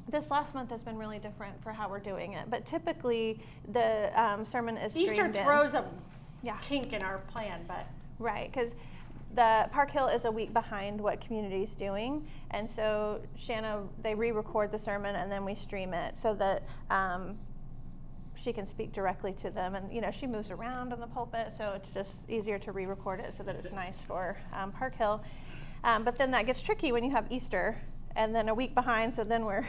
this last month has been really different for how we're doing it. But typically, the sermon is Easter streamed in. throws a Yeah. kink in our plan, but Right, because the Park Hill is a week behind what Community's doing, and so Shanna, they re-record the sermon and then we stream it so that she can speak directly to them. And she moves around on the pulpit, so it's just easier to re-record it so that it's nice for Park Hill. But then that gets tricky when you have Easter and then a week behind, so then we're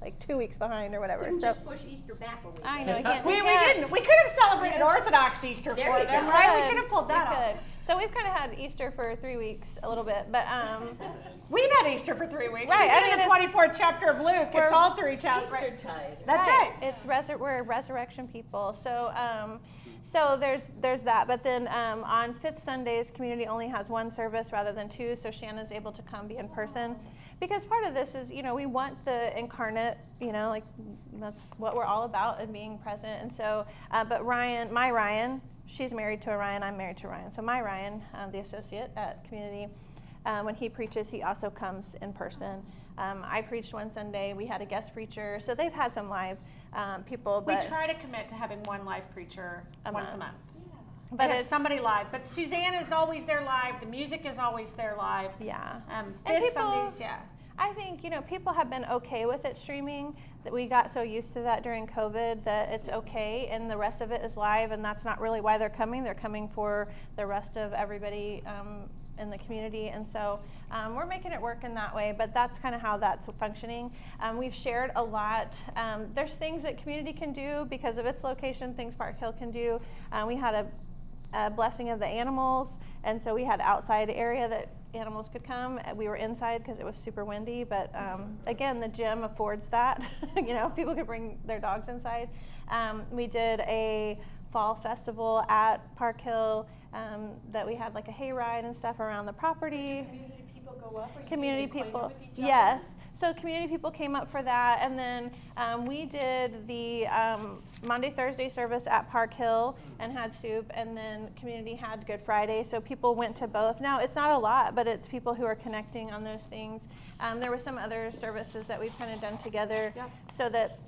like 2 weeks behind or whatever. Couldn't So just push Easter back a week. I know, you can't. we didn't. We could have celebrated Orthodox Easter There for you them, go. right? We could have pulled that We off. could. So we've kind of had Easter for 3 weeks, a little bit, but We've had Easter for 3 weeks. Right, We I did mean, the it's- 24th chapter of Luke. It's we're- all 3 chapters. Easter tide. That's right. It's we're resurrection people. So so there's that. But then on fifth Sundays, Community only has 1 service rather than 2. So Shanna's able to come be in person, because part of this is we want the incarnate. Like that's what we're all about, and being present. And so but Ryan. She's married to a Ryan. I'm married to Ryan. So my Ryan, the associate at Community, when he preaches, he also comes in person. I preached one Sunday. We had a guest preacher. So they've had some live people. We But, try to commit to having 1 live preacher once a month. but Have it's somebody live. But Suzanne is always there live. The music is always there live. yeah. And This people- Sundays, yeah. I think people have been okay with it streaming, that we got so used to that during COVID that it's okay, and the rest of it is live, and that's not really why they're coming. They're coming for the rest of everybody in the community, and so we're making it work in that way. But that's kind of how that's functioning. We've shared a lot. There's things that Community can do because of its location, things Park Hill can do. We had a blessing of the animals, and so we had outside area that animals could come. We were inside because it was super windy, but again, the gym affords that. People could bring their dogs inside. We did a fall festival at Park Hill that we had like a hayride and stuff around the property. Community people go up, or you Community get acquainted people, with each other? yes. So community people came up for that, and then we did the Monday, Thursday service at Park Hill and had soup, and then Community had Good Friday, so people went to both. Now, it's not a lot, but it's people who are connecting on those things. There were some other services that we've kind of done together, Yep. so that,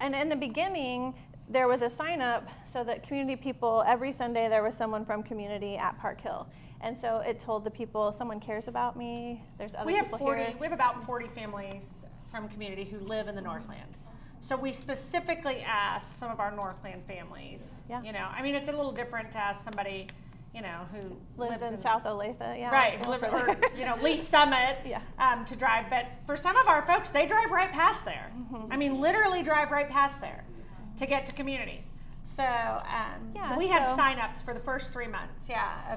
and in the beginning, there was a sign up so that Community people, every Sunday there was someone from Community at Park Hill. And so it told the people, someone cares about me, there's other We have people 40. here. We have about 40 families from Community who live in the Northland. So we specifically asked some of our Northland families. Yeah. It's a little different to ask somebody, who Lives in South Olathe, yeah. Right, it's who a live little further. Lee Summit, Yeah. to drive. But for some of our folks, they drive right past there. Mm-hmm. Literally drive right past there to get to Community. So Yeah, we had so- sign-ups for the first 3 months, of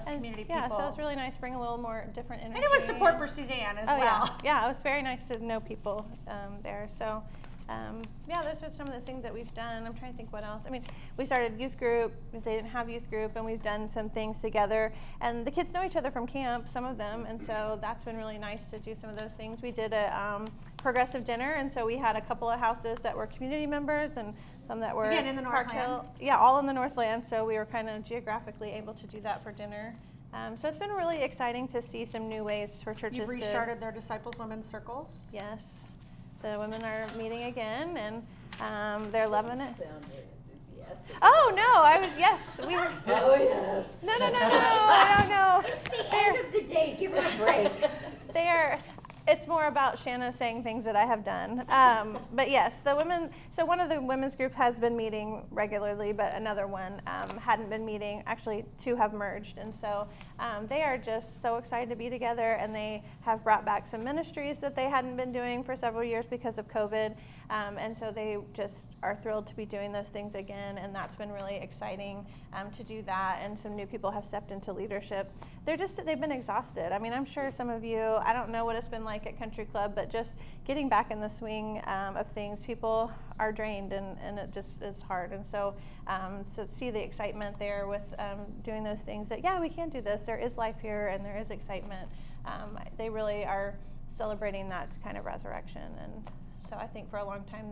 And Community people. Yeah, so it was really nice to bring a little more different energy. And it was support for Suzanne as Oh, well. yeah, it was very nice to know people there. So, those are some of the things that we've done. I'm trying to think what else. We started youth group because they didn't have youth group, and we've done some things together. And the kids know each other from camp, some of them, and so that's been really nice to do some of those things. We did a progressive dinner, and so we had a couple of houses that were community members and some that were Again, in the Park Northland. Hill. Yeah, all in the Northland. So we were kind of geographically able to do that for dinner. So it's been really exciting to see some new ways for churches You've to. restarted their Disciples Women's Circles. Yes, the women are meeting again, and they're loving it. Sound very enthusiastic. Oh no, yes, we were. Oh, yes. No, I don't know. It's the end of the day, give her a break. It's more about Shanna saying things that I have done. But yes, the women, so one of the women's group has been meeting regularly, but another one hadn't been meeting. Actually, 2 have merged. And so they are just so excited to be together, and they have brought back some ministries that they hadn't been doing for several years because of COVID. And so they just are thrilled to be doing those things again, and that's been really exciting to do that. And some new people have stepped into leadership. They've been exhausted. I'm sure some of you, I don't know what it's been like at Country Club, but just getting back in the swing of things, people are drained, and it just is hard. And so to see the excitement there with doing those things that, we can do this, there is life here, and there is excitement. They really are celebrating that kind of resurrection. And so I think for a long time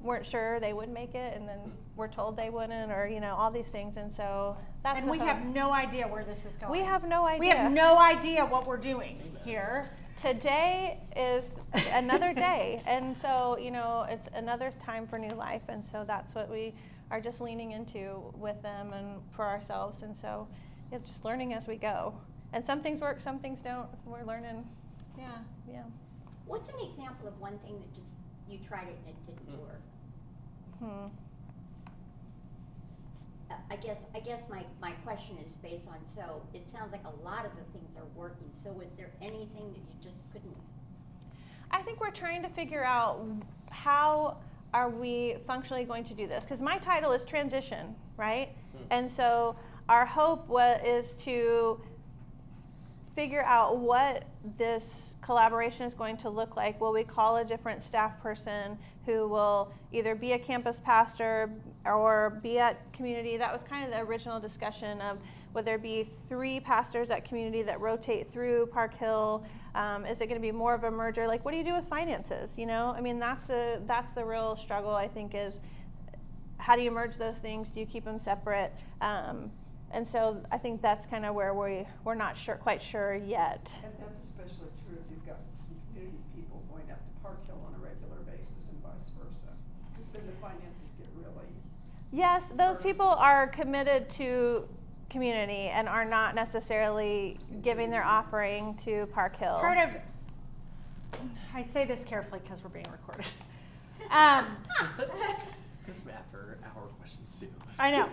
weren't sure they would make it, and then we're told they wouldn't, or all these things, and so that's. And we have no idea where this is going. We have no idea. We have no idea what we're doing here. Today is another day, and so it's another time for new life, and so that's what we are just leaning into with them and for ourselves, and so just learning as we go. And some things work, some things don't. We're learning. Yeah. What's an example of one thing that just you tried it and it didn't work? I guess my question is based on, so it sounds like a lot of the things are working. So was there anything that you just couldn't? I think we're trying to figure out how are we functionally going to do this, because my title is transition, right? And so our hope is to figure out what this collaboration is going to look like. Will we call a different staff person who will either be a campus pastor or be at community? That was kind of the original discussion of would there be 3 pastors at community that rotate through Park Hill? Is it going to be more of a merger? Like, what do you do with finances? I mean, that's the real struggle, I think, is how do you merge those things? Do you keep them separate? And so I think that's kind of where we're not quite sure yet. And that's especially true if you've got some community people going up to Park Hill on a regular basis and vice versa. Because then the finances get really. Yes, those people are committed to community and are not necessarily giving their offering to Park Hill. I say this carefully because we're being recorded. There's Matt for our questions too. I know.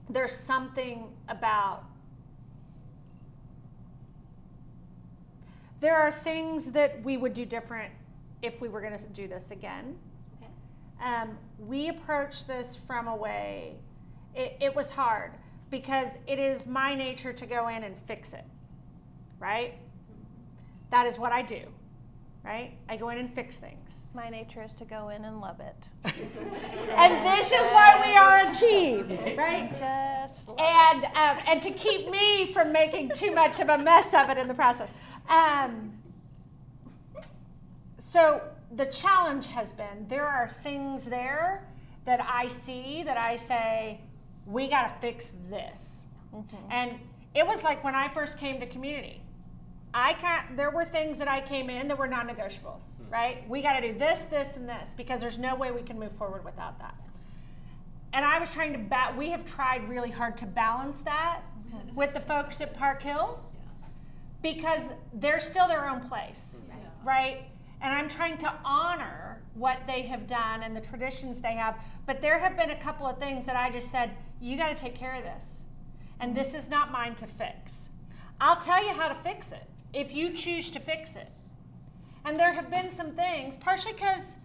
There's something about, there are things that we would do different if we were going to do this again. Okay. We approached this from a way, it was hard because it is my nature to go in and fix it, right? That is what I do, right? I go in and fix things. My nature is to go in and love it. And this is why we are a team, right? Just love And to keep me from making too much of a mess of it in the process. So the challenge has been, there are things there that I see that I say, we got to fix this. Mm-hmm. And it was like when I first came to community. There were things that I came in that were non-negotiables, right? We got to do this, this, and this because there's no way we can move forward without that. And I was trying to, we have tried really hard to balance that with the folks at Park Hill because they're still their own place, right? And I'm trying to honor what they have done and the traditions they have. But there have been a couple of things that I just said, you got to take care of this. And this is not mine to fix. I'll tell you how to fix it if you choose to fix it. And there have been some things, partially because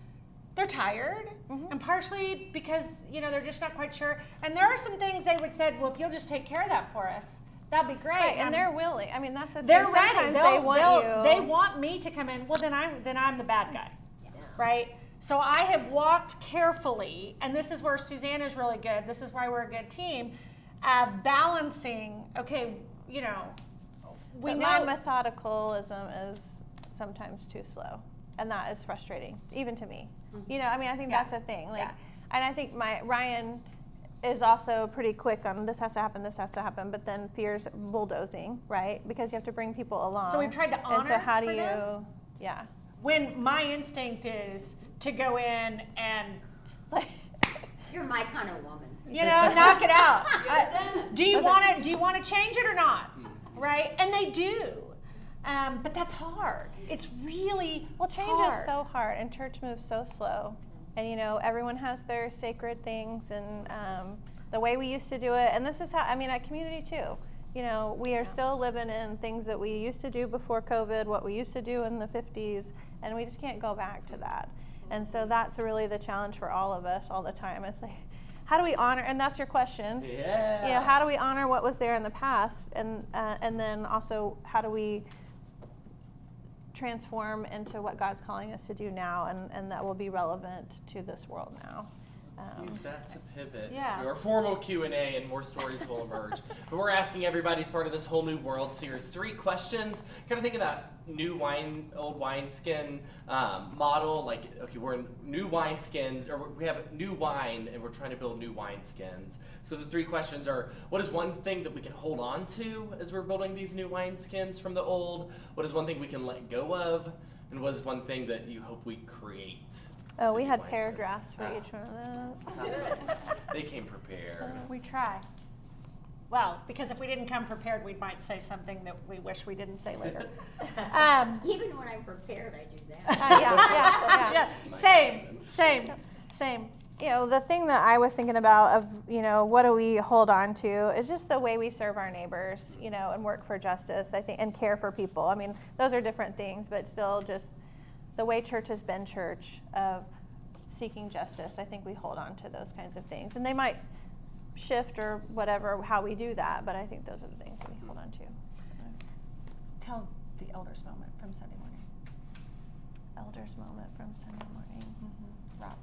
they're tired, and partially because they're just not quite sure. And there are some things they would say, well, if you'll just take care of that for us, that'd be great. Right, and they're willing. I mean, that's the thing. They're Sometimes ready. They you. want me to come in. Well, then I'm the bad guy, right? So I have walked carefully, and this is where Suzanne is really good. This is why we're a good team, of balancing. Okay, But my methodicalism is sometimes too slow, and that is frustrating, even to me. I think that's the thing. And I think Ryan is also pretty quick on this has to happen, but then fears bulldozing, right? Because you have to bring people along. So we've tried to honor. And so how do for you? them, Yeah. When my instinct is to go in and You're my kind of woman. knock it out. Do you want to change it or not? Right? And they do. But that's hard. It's really change hard. is so hard, and church moves so slow. And everyone has their sacred things, and the way we used to do it. And this is how at community too. We are still living in things that we used to do before COVID, what we used to do in the 50s, and we just can't go back to that. And so that's really the challenge for all of us all the time. It's like, how do we honor? And that's your questions. Yeah. How do we honor what was there in the past, and then also how do we transform into what God's calling us to do now, and that will be relevant to this world now. Let's use that to pivot Yeah. to our formal Q&A, and more stories will emerge. But we're asking everybody as part of this whole new world series 3 questions. Kind of think of that new wine, old wineskin model. Like, okay, we're in new wineskins, or we have new wine, and we're trying to build new wineskins. So the 3 questions are: what is one thing that we can hold on to as we're building these new wineskins from the old? What is one thing we can let go of? And what is one thing that you hope we create? Oh, we new had wineskin? paragraphs for each one of those. They came prepared. We try. Well, because if we didn't come prepared, we might say something that we wish we didn't say later. Even when I'm prepared, I do that. Yeah. Same. You know, the thing that I was thinking about of, you know, what do we hold on to is just the way we serve our neighbors, you know, and work for justice, I think, and care for people. I mean, those are different things, but still just the way church has been church of seeking justice. I think we hold on to those kinds of things. And they might shift or whatever, how we do that, but I think those are the things that we hold on to. Tell the elders moment from Sunday morning. Elders moment from Sunday morning. Rob.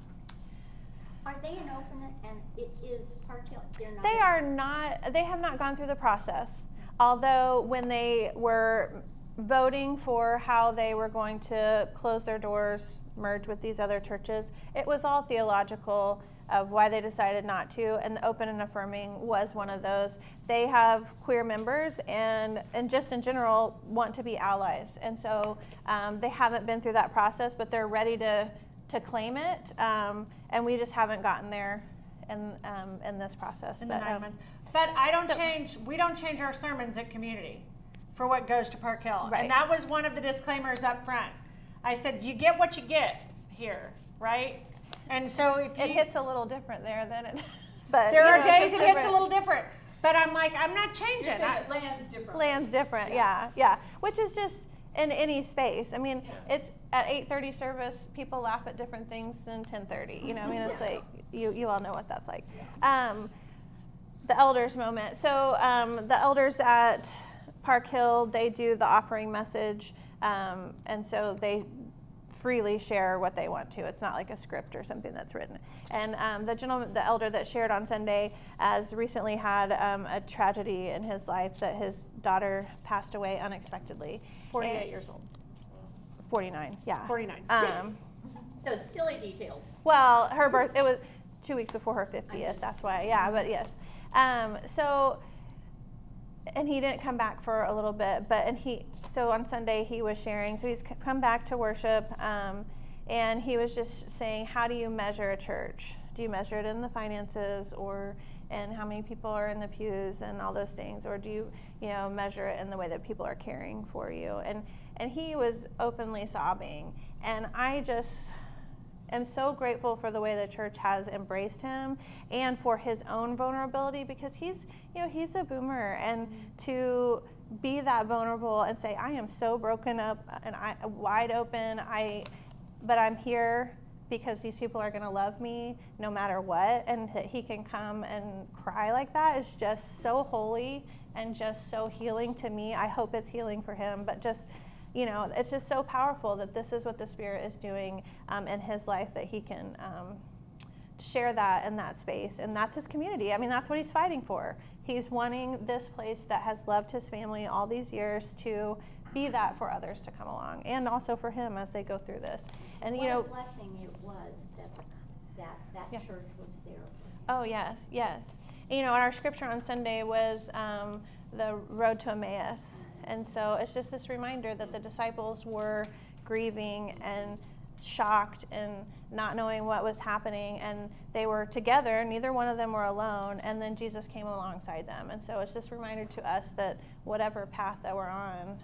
Are they an open, and it is Park Hill? They're not. They are not, they have not gone through the process. Although when they were voting for how they were going to close their doors, merge with these other churches, it was all theological of why they decided not to, and the open and affirming was one of those. They have queer members and just in general want to be allies. And so they haven't been through that process, but they're ready to claim it. And we just haven't gotten there in this process. In the 9 months. But we don't change our sermons at community for what goes to Park Hill. Right. And that was one of the disclaimers up front. I said, you get what you get here, right? And so if it hits a little different there than it, but there are days it's it hits a different. little different. But I'm like, I'm not You're changing. saying it lands different. Lands different, yeah. Which is just in any space. I mean, it's at 8:30 service, people laugh at different things than 10:30. You know, I mean, it's like, you all know what that's like. The elders moment. So the elders at Park Hill, they do the offering message, and so they freely share what they want to. It's not like a script or something that's written. And the elder that shared on Sunday has recently had a tragedy in his life that his daughter passed away unexpectedly. 48 years old. 49, yeah. 49. Those silly details. Well, her birth, it was 2 weeks before her 50th, that's why, yeah, but yes. And he didn't come back for a little bit, so on Sunday he was sharing, so he's come back to worship, and he was just saying, how do you measure a church? Do you measure it in the finances, or in how many people are in the pews and all those things, or do you measure it in the way that people are caring for you? And he was openly sobbing, and I just am so grateful for the way the church has embraced him and for his own vulnerability, because he's a boomer, and to be that vulnerable and say, I am so broken up and wide open, but I'm here because these people are going to love me no matter what, and he can come and cry like that is just so holy and just so healing to me. I hope it's healing for him, but just, it's just so powerful that this is what the Spirit is doing in his life, that he can share that in that space. And that's his community. I mean, that's what he's fighting for. He's wanting this place that has loved his family all these years to be that for others to come along, and also for him as they go through this. And what a blessing it was that church was there. Oh, yes. And our scripture on Sunday was the road to Emmaus. And so it's just this reminder that the disciples were grieving and shocked and not knowing what was happening, and they were together, neither one of them were alone, and then Jesus came alongside them. And so it's just a reminder to us that whatever path that we're on,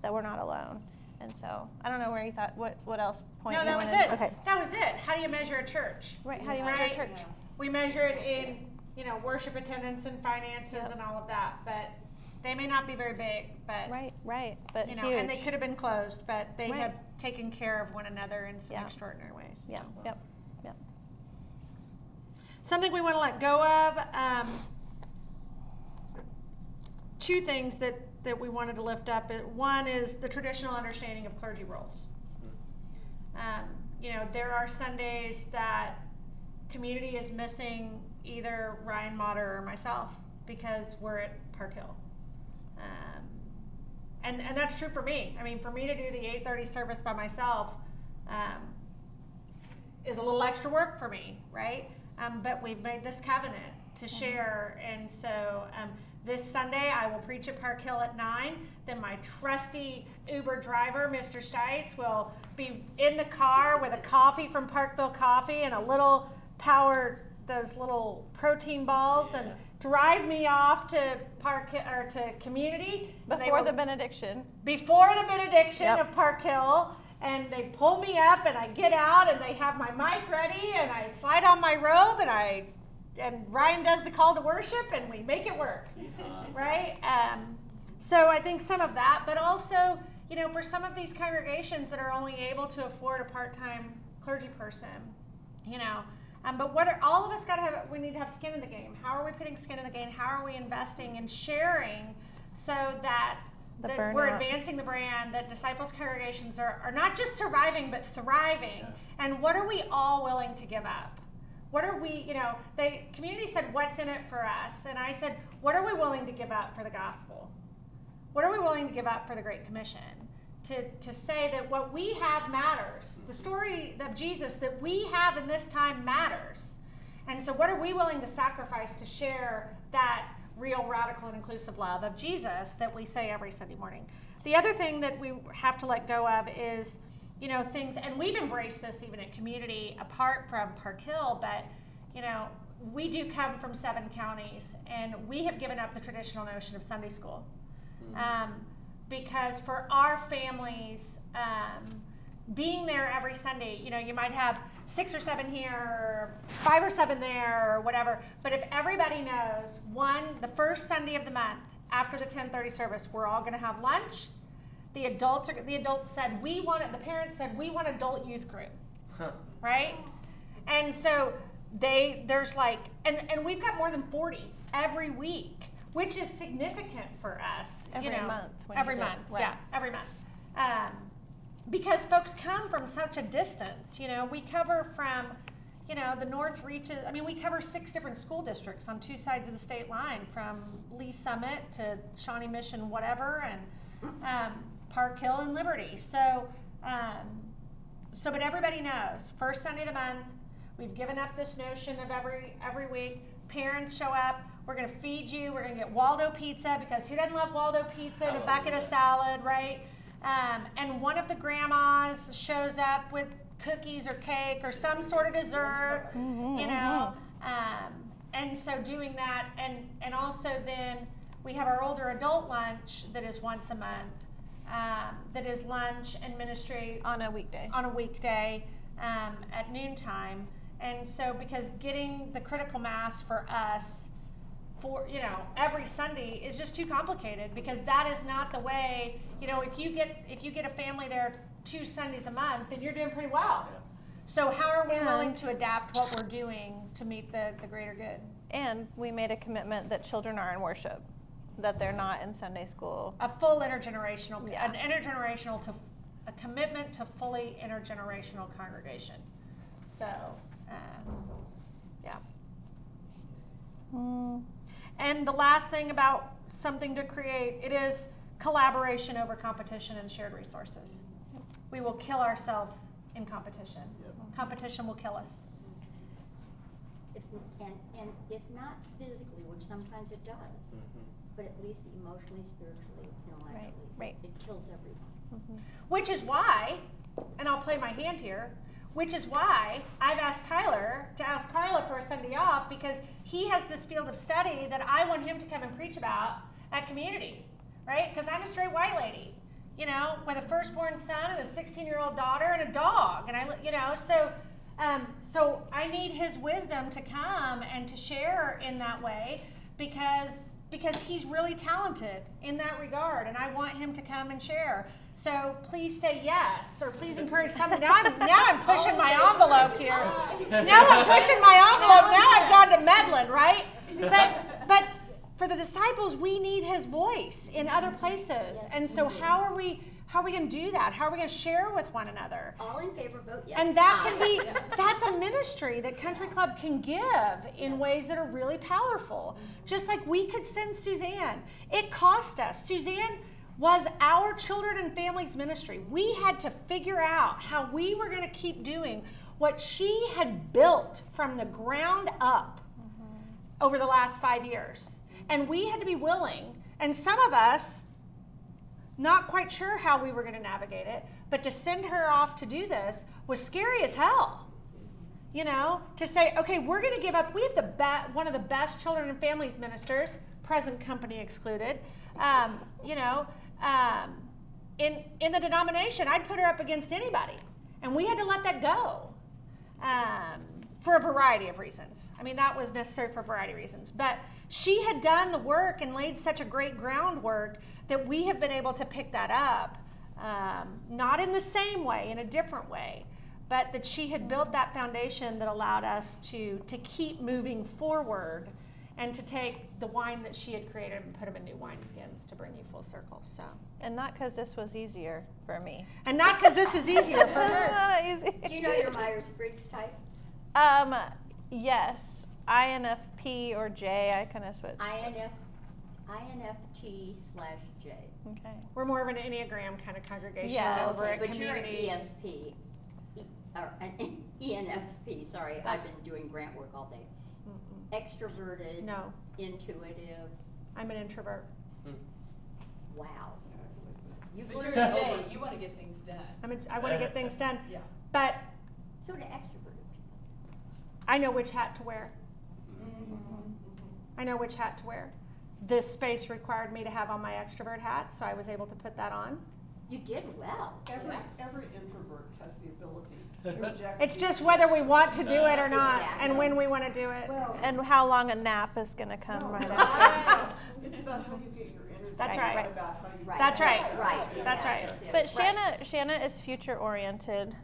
that we're not alone. And so I don't know where you thought, what else point No, you that was wanted? it. Okay. That was it. How do you measure a church? Right, how do you measure a church? We measure it in, worship attendance and finances and all of that, but they may not be very big, but Right, but huge. and they could have been closed, but they Right. have taken care of one another in some Yeah. extraordinary ways. Yeah, So. yep. Something we want to let go of. Two things that we wanted to lift up. One is the traditional understanding of clergy roles. There are Sundays that community is missing either Ryan Motter or myself because we're at Park Hill. And that's true for me. I mean, for me to do the 8:30 service by myself is a little extra work for me, right? But we've made this covenant to share, and so this Sunday I will preach at Park Hill at 9. Then my trusty Uber driver, Mr. Steitz, will be in the car with a coffee from Parkville Coffee and a little those little protein balls, and drive me off to to community Before the benediction. Before the benediction Yep. of Park Hill. And they pull me up, and I get out, and they have my mic ready, and I slide on my robe, and Ryan does the call to worship, and we make it work, right? So I think some of that, but also, you know, for some of these congregations that are only able to afford a part-time clergy person, you know, but what are all of us got to have? We need to have skin in the game. How are we putting skin in the game? How are we investing and sharing so that we're advancing the brand, that disciples congregations are not just surviving, but thriving. Yeah. And what are we all willing to give up? What are we, you know, the community said, what's in it for us? And I said, what are we willing to give up for the gospel? What are we willing to give up for the Great Commission? To say that what we have matters. The story of Jesus that we have in this time matters. And so what are we willing to sacrifice to share that real, radical, and inclusive love of Jesus that we say every Sunday morning? The other thing that we have to let go of is, you know, things, and we've embraced this even at community apart from Park Hill, but, you know, we do come from 7 counties, and we have given up the traditional notion of Sunday school. Because for our families, being there every Sunday, you know, you might have 6 or 7 here, or 5 or 7 there, or whatever. But if everybody knows, the first Sunday of the month after the 10:30 service, we're all going to have lunch. The parents said we want adult youth group, right? And so there's like, and we've got more than 40 every week, which is significant for us. Every month. Every month, yeah, every month. Because folks come from such a distance. You know, we cover from, you know, the north reaches, I mean, we cover 6 different school districts on 2 sides of the state line, from Lee Summit to Shawnee Mission, whatever, and Park Hill and Liberty. So, but everybody knows, first Sunday of the month, we've given up this notion of every week. Parents show up, we're going to feed you, we're going to get Waldo pizza, because who doesn't love Waldo pizza and a bucket of salad, right? And one of the grandmas shows up with cookies or cake or some sort of dessert, you know. And so doing that, and also then we have our older adult lunch that is once a month, that is lunch and ministry on a weekday. At noontime. And so, because getting the critical mass for us for, you know, every Sunday is just too complicated, because that is not the way, you know, if you get a family there 2 Sundays a month, then you're doing pretty well. Yeah. So how are we willing to adapt what we're doing to meet the greater good? And we made a commitment that children are in worship, that they're not in Sunday school. A full intergenerational, a commitment to fully intergenerational congregation. So, yeah. And the last thing about something to create, it is collaboration over competition and shared resources. We will kill ourselves in competition. Yep. Competition will kill us. And if not physically, which sometimes it does, but at least emotionally, spiritually, intellectually, right. It kills everyone. Which is why, and I'll play my hand here, which is why I've asked Tyler to ask Carla for a Sunday off, because he has this field of study that I want him to come and preach about at community, right? Because I'm a straight white lady, you know, with a firstborn son and a 16-year-old daughter and a dog, and so I need his wisdom to come and to share in that way, because he's really talented in that regard, and I want him to come and share. So please say yes, or please encourage something. Now I'm pushing my envelope here. Now I'm pushing my envelope. Now I've gone to meddling, right? But for the disciples, we need his voice in other places. And so how are How are we going to do that? How are we going to share with one another? All in favor, vote yes. And that Aye. can be, that's a ministry that Country Club can give in ways that are really powerful. Just like we could send Suzanne. It cost us. Suzanne was our children and families ministry. We had to figure out how we were going to keep doing what she had built from the ground up over the last 5 years. And we had to be willing, and some of us, not quite sure how we were going to navigate it, but to send her off to do this was scary as hell. You know, to say, okay, we're going to give up. We have one of the best children and families ministers, present company excluded. In the denomination, I'd put her up against anybody, and we had to let that go for a variety of reasons. I mean, that was necessary for a variety of reasons, but she had done the work and laid such a great groundwork that we have been able to pick that up, not in the same way, in a different way, but that she had built that foundation that allowed us to keep moving forward and to take the wine that she had created and put them in new wineskins to bring you full circle. So, And not because this was easier for me. and not because this is easier for her. Not easy. Do you know your Myers-Briggs type? Yes, INFP or J, I kind of switch. INFT/J. Okay. We're more of an Enneagram kind of congregation Yeah. over at But you're an community. ESP, or an ENFP, sorry, I've That's- been doing grant work all day. Mm-mm. Extroverted, No, intuitive, I'm an introvert. wow. You've But you're learned a over. J, you wanna get things done. I want to get things done, Yeah. but So do extroverted people. I know which hat to wear. I know which hat to wear. This space required me to have on my extrovert hat, so I was able to put that on. You did well. Every introvert has the ability to reject. It's just whether we want to do it or not, Exactly. and when we want to do it. Well, And how long a nap is going to come no, right it's after. it's about how you get your energy. That's right. Not about how you. Right. That's right. Right. That's Yeah, right. it. But Shanna is future oriented.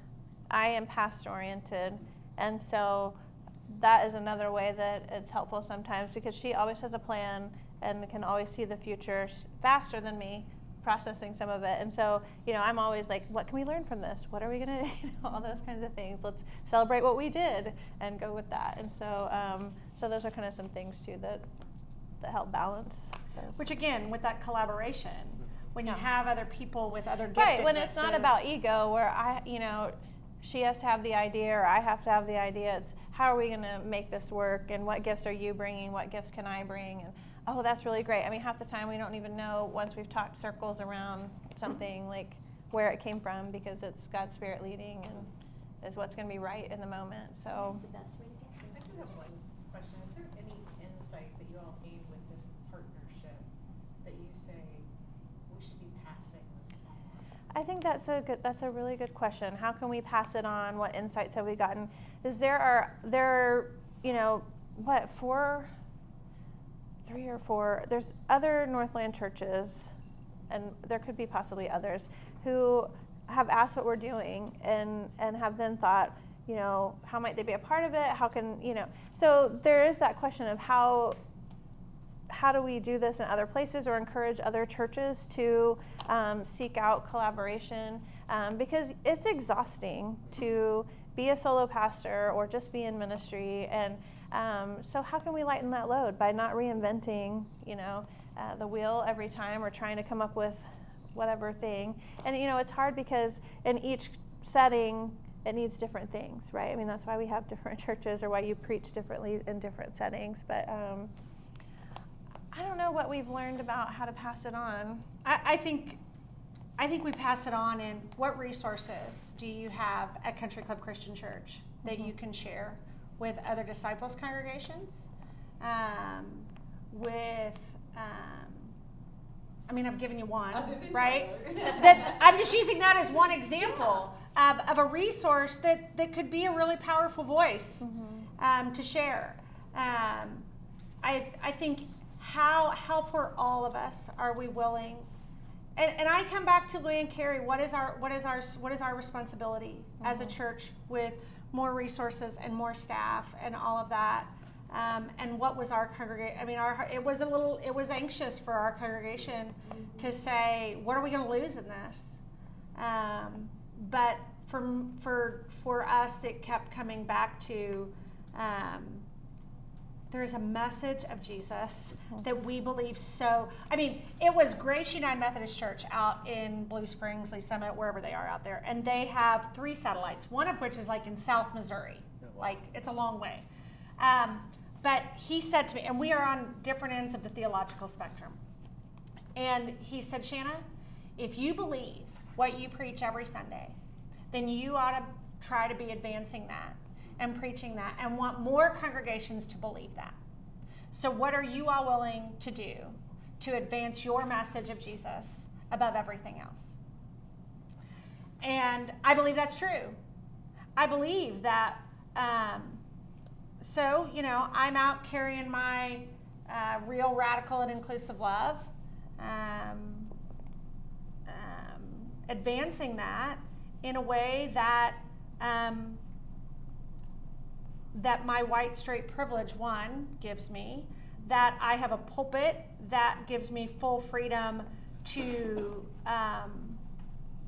I am past oriented. And so that is another way that it's helpful sometimes because she always has a plan and can always see the future faster than me processing some of it. And so, I'm always like, what can we learn from this? What are we going to, all those kinds of things. Let's celebrate what we did and go with that. And so, so those are kind of some things too that help balance. Which again, with that collaboration, when you have other people with other giftednesses. Right, when it's not about ego where she has to have the idea or I have to have the idea. It's how are we going to make this work and what gifts are you bringing? What gifts can I bring? And oh, that's really great. I mean, half the time we don't even know once we've talked circles around something like where it came from because it's God's Spirit leading and is what's going to be right in the moment. So. That's the best way to get I do have one question. Is there any insight that you all gained with this partnership that you say we should be passing this on? I think that's a really good question. How can we pass it on? What insights have we gotten? Is there are 3 or 4, there's other Northland churches, and there could be possibly others, who have asked what we're doing and have then thought, how might they be a part of it? How can, so there is that question of how do we do this in other places or encourage other churches to seek out collaboration? Because it's exhausting to be a solo pastor or just be in ministry. And so how can we lighten that load by not reinventing, the wheel every time or trying to come up with whatever thing? And, it's hard because in each setting, it needs different things, right? I mean, that's why we have different churches or why you preach differently in different settings. But I don't know what we've learned about how to pass it on. I think we pass it on in what resources do you have at Country Club Christian Church that you can share with other disciples congregations, I've given you one, right? That I'm just using that as one example of a resource that could be a really powerful voice to share. I think how for all of us are we willing? And I come back to Louie and Carrie. What is our responsibility as a church with more resources and more staff and all of that? And what was our congregation? I mean, it was anxious for our congregation to say, what are we going to lose in this? But for us, it kept coming back to there's a message of Jesus that we believe so. I mean, it was Grace United Methodist Church out in Blue Springs, Lee Summit, wherever they are out there, and they have 3 satellites, one of which is like in South Missouri. Like, it's a long way. But he said to me, and we are on different ends of the theological spectrum, and he said, Shanna, if you believe what you preach every Sunday, then you ought to try to be advancing that and preaching that and want more congregations to believe that. So what are you all willing to do to advance your message of Jesus above everything else? And I believe that's true. I believe that, so, you know, I'm out carrying my real radical and inclusive love, advancing that in a way that that my white straight privilege, one, gives me, that I have a pulpit that gives me full freedom to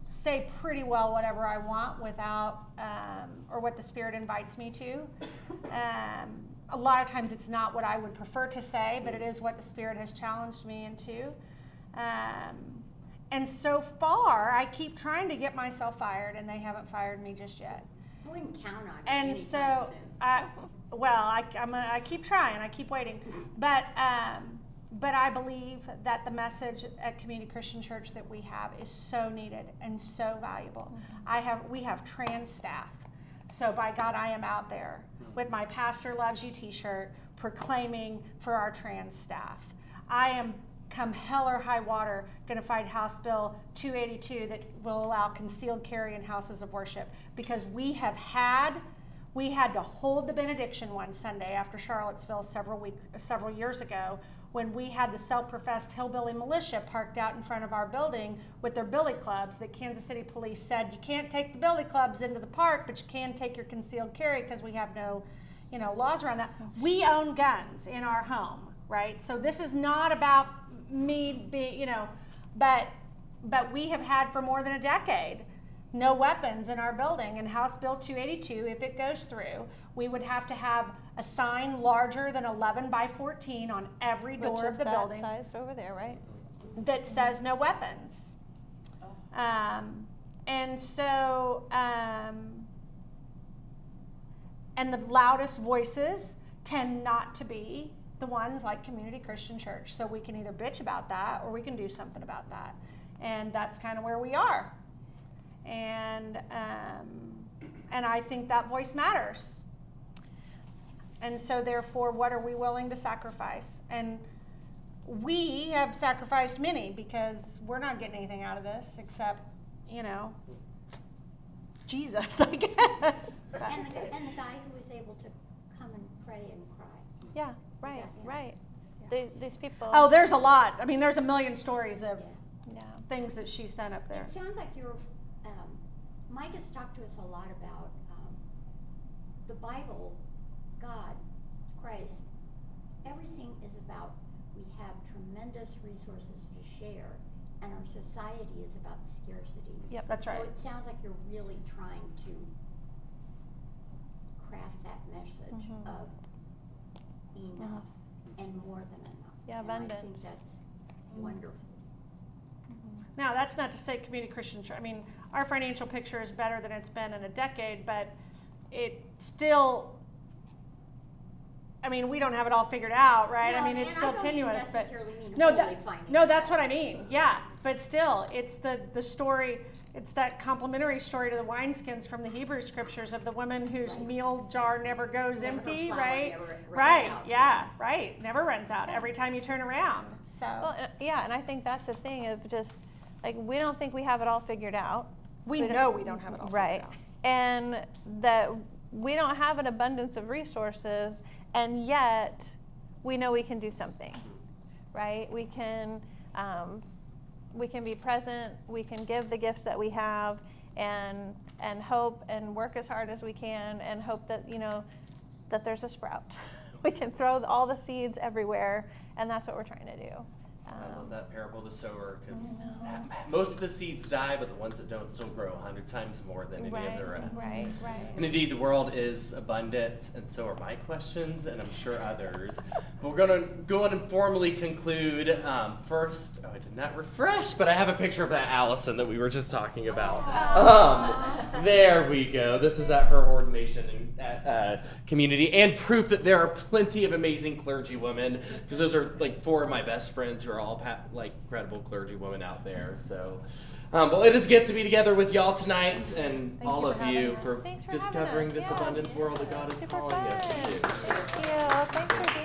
say pretty well whatever I want without, or what the Spirit invites me to. A lot of times it's not what I would prefer to say, but it is what the Spirit has challenged me into. And so far, I keep trying to get myself fired, and they haven't fired me just yet. I wouldn't count on it And anytime so, soon. I keep trying, I keep waiting, but I believe that the message at Community Christian Church that we have is so needed and so valuable. We have trans staff, so by God, I am out there with my Pastor Loves You t-shirt proclaiming for our trans staff. I am, come hell or high water, going to fight House Bill 282 that will allow concealed carry in houses of worship, because we had to hold the benediction one Sunday after Charlottesville several years ago, when we had the self-professed hillbilly militia parked out in front of our building with their billy clubs that Kansas City police said, you can't take the billy clubs into the park, but you can take your concealed carry because we have no, laws around that. We own guns in our home, right? So this is not about me being, but we have had for more than a decade no weapons in our building. And House Bill 282, if it goes through, we would have to have a sign larger than 11 by 14 on every door of the building. Which is that size over there, right? That says no weapons. And so, and the loudest voices tend not to be the ones like Community Christian Church. So we can either bitch about that or we can do something about that. And that's kind of where we are. And I think that voice matters. And so therefore, what are we willing to sacrifice? And we have sacrificed many, because we're not getting anything out of this except, Jesus, I guess. And the guy who was able to come and pray and cry. Yeah, right, Yeah. right. These people. Oh, there's a lot. I mean, there's a million stories of Yeah. things that she's done up there. It sounds like Mike has talked to us a lot about the Bible, God, Christ. Everything is about, we have tremendous resources to share, and our society is about scarcity. Yep. That's right. So it sounds like you're really trying to craft that message of enough and more than enough. Yeah, and I think abundance. that's wonderful. Now, that's not to say Community Christian Church. I mean, our financial picture is better than it's been in a decade, but it still, I mean, we don't have it all figured out, right? No, I mean, it's and still I don't tenuous, but necessarily mean no, wholly financial. no, that's what I mean. Yeah, but still, it's the story. It's that complementary story to the wineskins from the Hebrew scriptures of the woman whose Right. meal jar never goes Never empty, goes right? never runs Right. out. Yeah. Right. Never runs out. Every time you turn around. So Well, yeah, and I think that's the thing of just, like, we don't think we have it all figured out. we don't- know we don't have it all Right. figured out. And that we don't have an abundance of resources, and yet we know we can do something, right? We can be present, we can give the gifts that we have, and hope and work as hard as we can, and hope that, that there's a sprout. We can throw all the seeds everywhere, and that's what we're trying to do. I love that parable of the sower, because I know. most of the seeds die, but the ones that don't still grow 100 times more than any of the rest. Right. And indeed, the world is abundant, and so are my questions, and I'm sure others. But we're going to go on and formally conclude. First, I did not refresh, but I have a picture of that Allison that we were just talking about. There we go. This is at her ordination at community, and proof that there are plenty of amazing clergy women, because those are like 4 of my best friends who are all incredible clergy women out there. So, well, it is a gift to be together with y'all tonight, and Thank all you of for you having us. for Thanks for having discovering us. this Yeah. abundant world that God is Super calling us fun. to. Thank you. Thanks for being